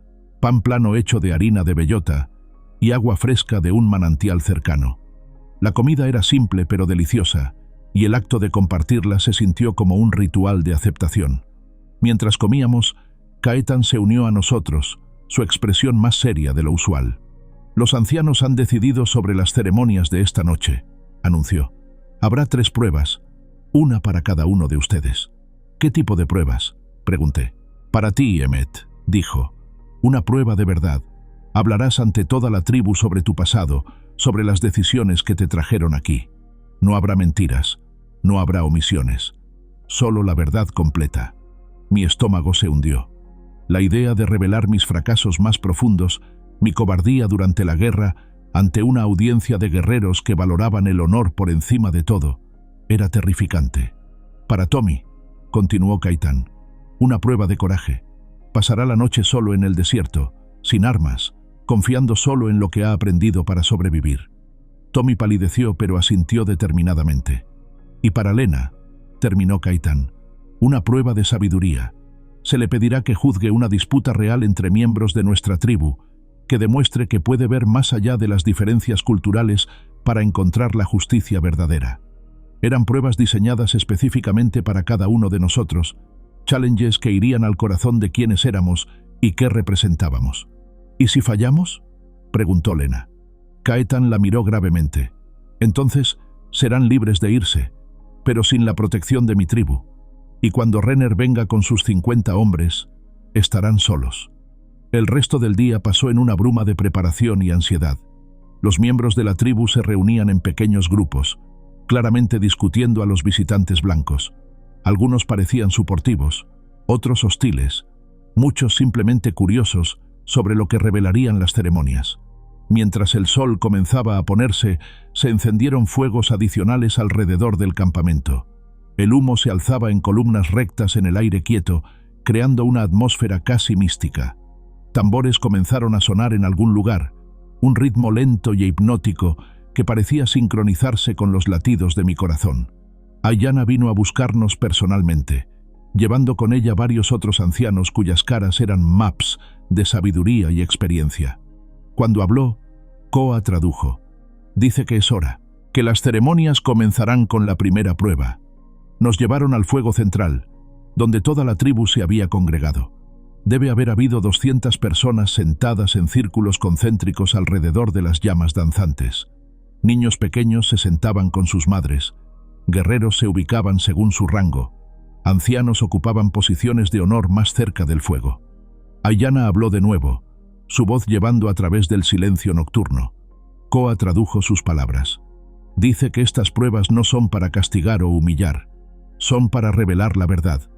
pan plano hecho de harina de bellota y agua fresca de un manantial cercano. La comida era simple pero deliciosa, y el acto de compartirla se sintió como un ritual de aceptación. Mientras comíamos, Caetan se unió a nosotros, su expresión más seria de lo usual. «Los ancianos han decidido sobre las ceremonias de esta noche», anunció. «Habrá 3 pruebas, una para cada uno de ustedes». «¿Qué tipo de pruebas?», pregunté. «Para ti, Emmet», dijo. «Una prueba de verdad. Hablarás ante toda la tribu sobre tu pasado, sobre las decisiones que te trajeron aquí. No habrá mentiras, no habrá omisiones, solo la verdad completa». Mi estómago se hundió. La idea de revelar mis fracasos más profundos, mi cobardía durante la guerra, ante una audiencia de guerreros que valoraban el honor por encima de todo, era terrificante. «Para Tommy», continuó Caetan, «una prueba de coraje. Pasará la noche solo en el desierto, sin armas, confiando solo en lo que ha aprendido para sobrevivir». Tommy palideció pero asintió determinadamente. «Y para Lena», terminó Caetan, «una prueba de sabiduría. Se le pedirá que juzgue una disputa real entre miembros de nuestra tribu, que demuestre que puede ver más allá de las diferencias culturales para encontrar la justicia verdadera». Eran pruebas diseñadas específicamente para cada uno de nosotros, challenges que irían al corazón de quiénes éramos y qué representábamos. «¿Y si fallamos?», preguntó Lena. Caetan la miró gravemente. «Entonces serán libres de irse, pero sin la protección de mi tribu. Y cuando Renner venga con sus 50 hombres, estarán solos». El resto del día pasó en una bruma de preparación y ansiedad. Los miembros de la tribu se reunían en pequeños grupos, claramente discutiendo a los visitantes blancos. Algunos parecían suportivos, otros hostiles, muchos simplemente curiosos sobre lo que revelarían las ceremonias. Mientras el sol comenzaba a ponerse, se encendieron fuegos adicionales alrededor del campamento. El humo se alzaba en columnas rectas en el aire quieto, creando una atmósfera casi mística. Tambores comenzaron a sonar en algún lugar, un ritmo lento y hipnótico que parecía sincronizarse con los latidos de mi corazón. Ayanna vino a buscarnos personalmente, llevando con ella varios otros ancianos cuyas caras eran maps de sabiduría y experiencia. Cuando habló, Koa tradujo. Dice que es hora, que las ceremonias comenzarán con la primera prueba. Nos llevaron al fuego central, donde toda la tribu se había congregado. Debe haber habido 200 personas sentadas en círculos concéntricos alrededor de las llamas danzantes. Niños pequeños se sentaban con sus madres, guerreros se ubicaban según su rango, ancianos ocupaban posiciones de honor más cerca del fuego. Ayanna habló de nuevo, su voz llevando a través del silencio nocturno. Koa tradujo sus palabras. Dice que estas pruebas no son para castigar o humillar, son para revelar la verdad,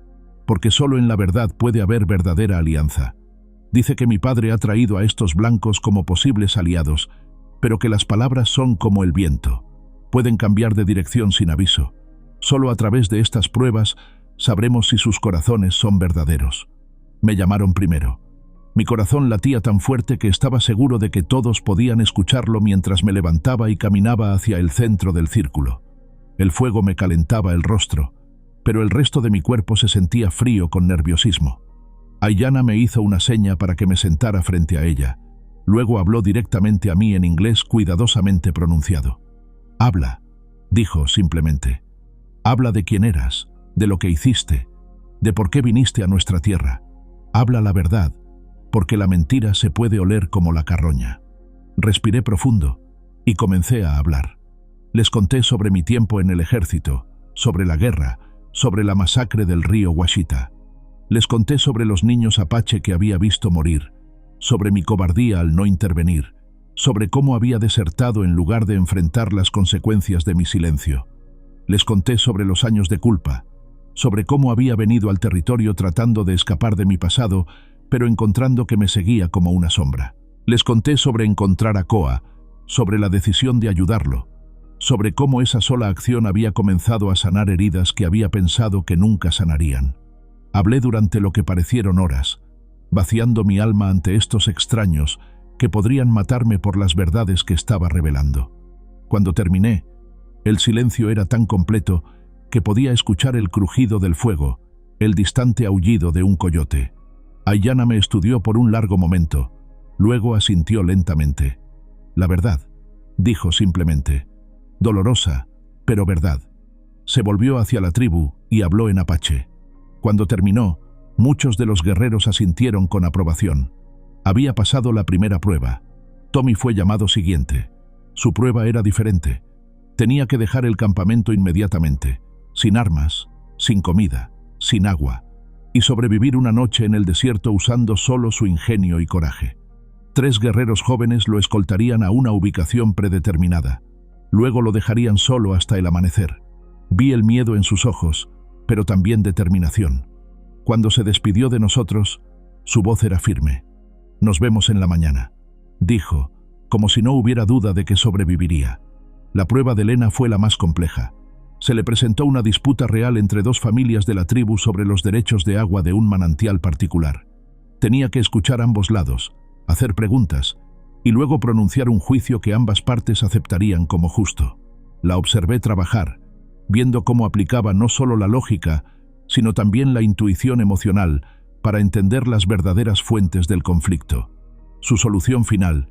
porque solo en la verdad puede haber verdadera alianza. Dice que mi padre ha traído a estos blancos como posibles aliados, pero que las palabras son como el viento, pueden cambiar de dirección sin aviso. Solo a través de estas pruebas sabremos si sus corazones son verdaderos. Me llamaron primero. Mi corazón latía tan fuerte que estaba seguro de que todos podían escucharlo mientras me levantaba y caminaba hacia el centro del círculo. El fuego me calentaba el rostro, pero el resto de mi cuerpo se sentía frío con nerviosismo. Ayanna me hizo una seña para que me sentara frente a ella. Luego habló directamente a mí en inglés cuidadosamente pronunciado. «Habla», dijo simplemente. «Habla de quién eras, de lo que hiciste, de por qué viniste a nuestra tierra. Habla la verdad, porque la mentira se puede oler como la carroña». Respiré profundo y comencé a hablar. Les conté sobre mi tiempo en el ejército, sobre la guerra, sobre la masacre del río Washita. Les conté sobre los niños apache que había visto morir, sobre mi cobardía al no intervenir, sobre cómo había desertado en lugar de enfrentar las consecuencias de mi silencio. Les conté sobre los años de culpa, sobre cómo había venido al territorio tratando de escapar de mi pasado, pero encontrando que me seguía como una sombra. Les conté sobre encontrar a Koa, sobre la decisión de ayudarlo, sobre cómo esa sola acción había comenzado a sanar heridas que había pensado que nunca sanarían. Hablé durante lo que parecieron horas, vaciando mi alma ante estos extraños que podrían matarme por las verdades que estaba revelando. Cuando terminé, el silencio era tan completo que podía escuchar el crujido del fuego, el distante aullido de un coyote. Ayanna me estudió por un largo momento, luego asintió lentamente. «La verdad», dijo simplemente. «Dolorosa, pero verdad». Se volvió hacia la tribu y habló en apache. Cuando terminó, muchos de los guerreros asintieron con aprobación. Había pasado la primera prueba. Tommy fue llamado siguiente. Su prueba era diferente. Tenía que dejar el campamento inmediatamente, sin armas, sin comida, sin agua, y sobrevivir una noche en el desierto usando solo su ingenio y coraje. 3 guerreros jóvenes lo escoltarían a una ubicación predeterminada. Luego lo dejarían solo hasta el amanecer. Vi el miedo en sus ojos, pero también determinación. Cuando se despidió de nosotros, su voz era firme. «Nos vemos en la mañana», dijo, como si no hubiera duda de que sobreviviría. La prueba de Lena fue la más compleja. Se le presentó una disputa real entre 2 familias de la tribu sobre los derechos de agua de un manantial particular. Tenía que escuchar ambos lados, hacer preguntas, y luego pronunciar un juicio que ambas partes aceptarían como justo. La observé trabajar, viendo cómo aplicaba no solo la lógica, sino también la intuición emocional para entender las verdaderas fuentes del conflicto. Su solución final,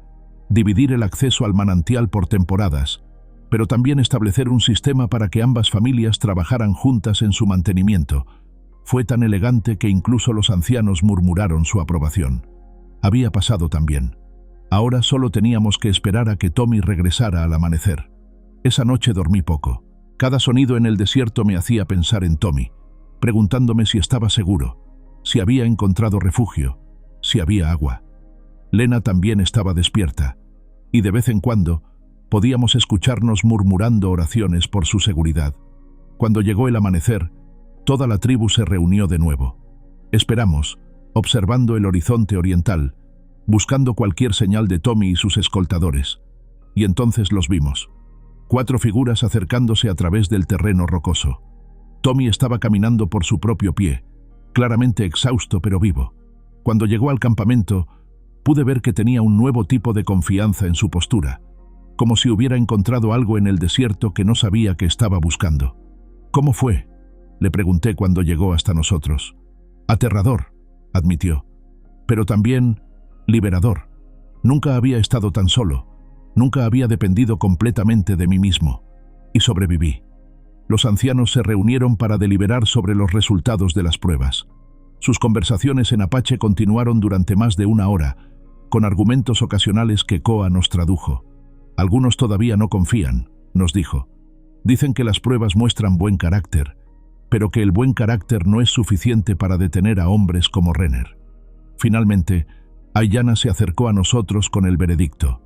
dividir el acceso al manantial por temporadas, pero también establecer un sistema para que ambas familias trabajaran juntas en su mantenimiento, fue tan elegante que incluso los ancianos murmuraron su aprobación. Había pasado también. Ahora solo teníamos que esperar a que Tommy regresara al amanecer. Esa noche dormí poco. Cada sonido en el desierto me hacía pensar en Tommy, preguntándome si estaba seguro, si había encontrado refugio, si había agua. Lena también estaba despierta, y de vez en cuando podíamos escucharnos murmurando oraciones por su seguridad. Cuando llegó el amanecer, toda la tribu se reunió de nuevo. Esperamos, observando el horizonte oriental, buscando cualquier señal de Tommy y sus escoltadores. Y entonces los vimos. 4 figuras acercándose a través del terreno rocoso. Tommy estaba caminando por su propio pie, claramente exhausto pero vivo. Cuando llegó al campamento, pude ver que tenía un nuevo tipo de confianza en su postura, como si hubiera encontrado algo en el desierto que no sabía que estaba buscando. «¿Cómo fue?», le pregunté cuando llegó hasta nosotros. «Aterrador», admitió, «pero también liberador. Nunca había estado tan solo, nunca había dependido completamente de mí mismo, y sobreviví». Los ancianos se reunieron para deliberar sobre los resultados de las pruebas. Sus conversaciones en apache continuaron durante más de 1 hora, con argumentos ocasionales que Koa nos tradujo. «Algunos todavía no confían», nos dijo. «Dicen que las pruebas muestran buen carácter, pero que el buen carácter no es suficiente para detener a hombres como Renner». Finalmente, Aiyana se acercó a nosotros con el veredicto.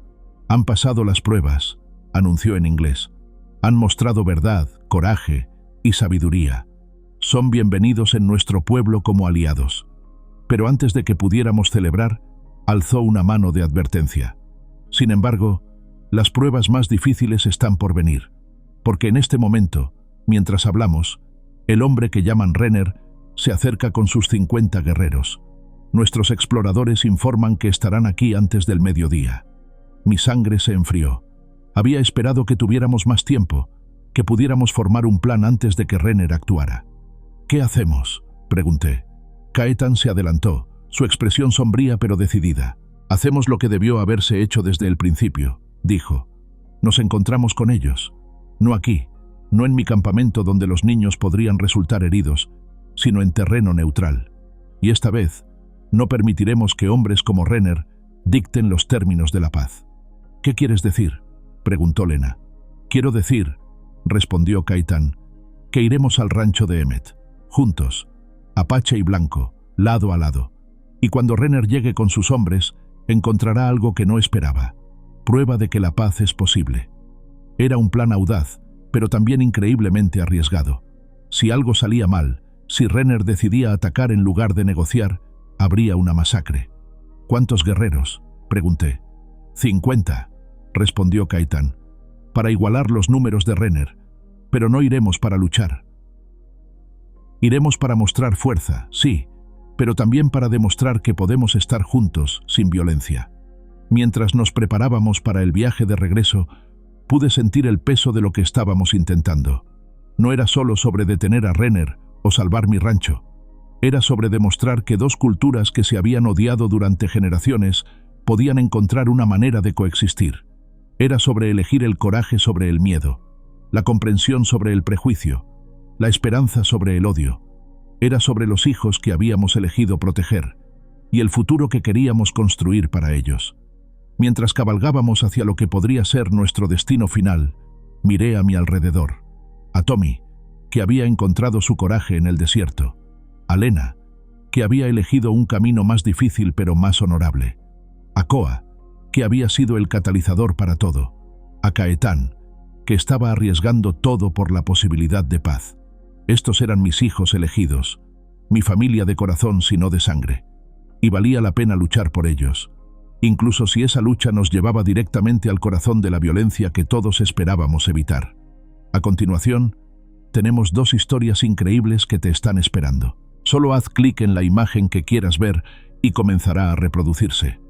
«Han pasado las pruebas», anunció en inglés. «Han mostrado verdad, coraje y sabiduría. Son bienvenidos en nuestro pueblo como aliados». Pero antes de que pudiéramos celebrar, alzó una mano de advertencia. «Sin embargo, las pruebas más difíciles están por venir, porque en este momento, mientras hablamos, el hombre que llaman Renner se acerca con sus 50 guerreros. Nuestros exploradores informan que estarán aquí antes del mediodía». Mi sangre se enfrió. Había esperado que tuviéramos más tiempo, que pudiéramos formar un plan antes de que Renner actuara. «¿Qué hacemos?», pregunté. Caetan se adelantó, su expresión sombría pero decidida. «Hacemos lo que debió haberse hecho desde el principio», dijo. «Nos encontramos con ellos. No aquí, no en mi campamento donde los niños podrían resultar heridos, sino en terreno neutral. Y esta vez, no permitiremos que hombres como Renner dicten los términos de la paz». «¿Qué quieres decir?», preguntó Lena. «Quiero decir», respondió Caetan, «que iremos al rancho de Emmet, juntos, apache y blanco, lado a lado. Y cuando Renner llegue con sus hombres, encontrará algo que no esperaba, prueba de que la paz es posible». Era un plan audaz, pero también increíblemente arriesgado. Si algo salía mal, si Renner decidía atacar en lugar de negociar, habría una masacre. «¿Cuántos guerreros?», pregunté. 50, respondió Caetan, «para igualar los números de Renner, pero no iremos para luchar. Iremos para mostrar fuerza, sí, pero también para demostrar que podemos estar juntos, sin violencia». Mientras nos preparábamos para el viaje de regreso, pude sentir el peso de lo que estábamos intentando. No era solo sobre detener a Renner o salvar mi rancho. Era sobre demostrar que 2 culturas que se habían odiado durante generaciones podían encontrar una manera de coexistir. Era sobre elegir el coraje sobre el miedo, la comprensión sobre el prejuicio, la esperanza sobre el odio. Era sobre los hijos que habíamos elegido proteger y el futuro que queríamos construir para ellos. Mientras cabalgábamos hacia lo que podría ser nuestro destino final, miré a mi alrededor. A Tommy, que había encontrado su coraje en el desierto. A Lena, que había elegido un camino más difícil pero más honorable. A Koa, que había sido el catalizador para todo. A Caetan, que estaba arriesgando todo por la posibilidad de paz. Estos eran mis hijos elegidos, mi familia de corazón si no de sangre. Y valía la pena luchar por ellos, incluso si esa lucha nos llevaba directamente al corazón de la violencia que todos esperábamos evitar. A continuación, tenemos 2 historias increíbles que te están esperando. Solo haz clic en la imagen que quieras ver y comenzará a reproducirse.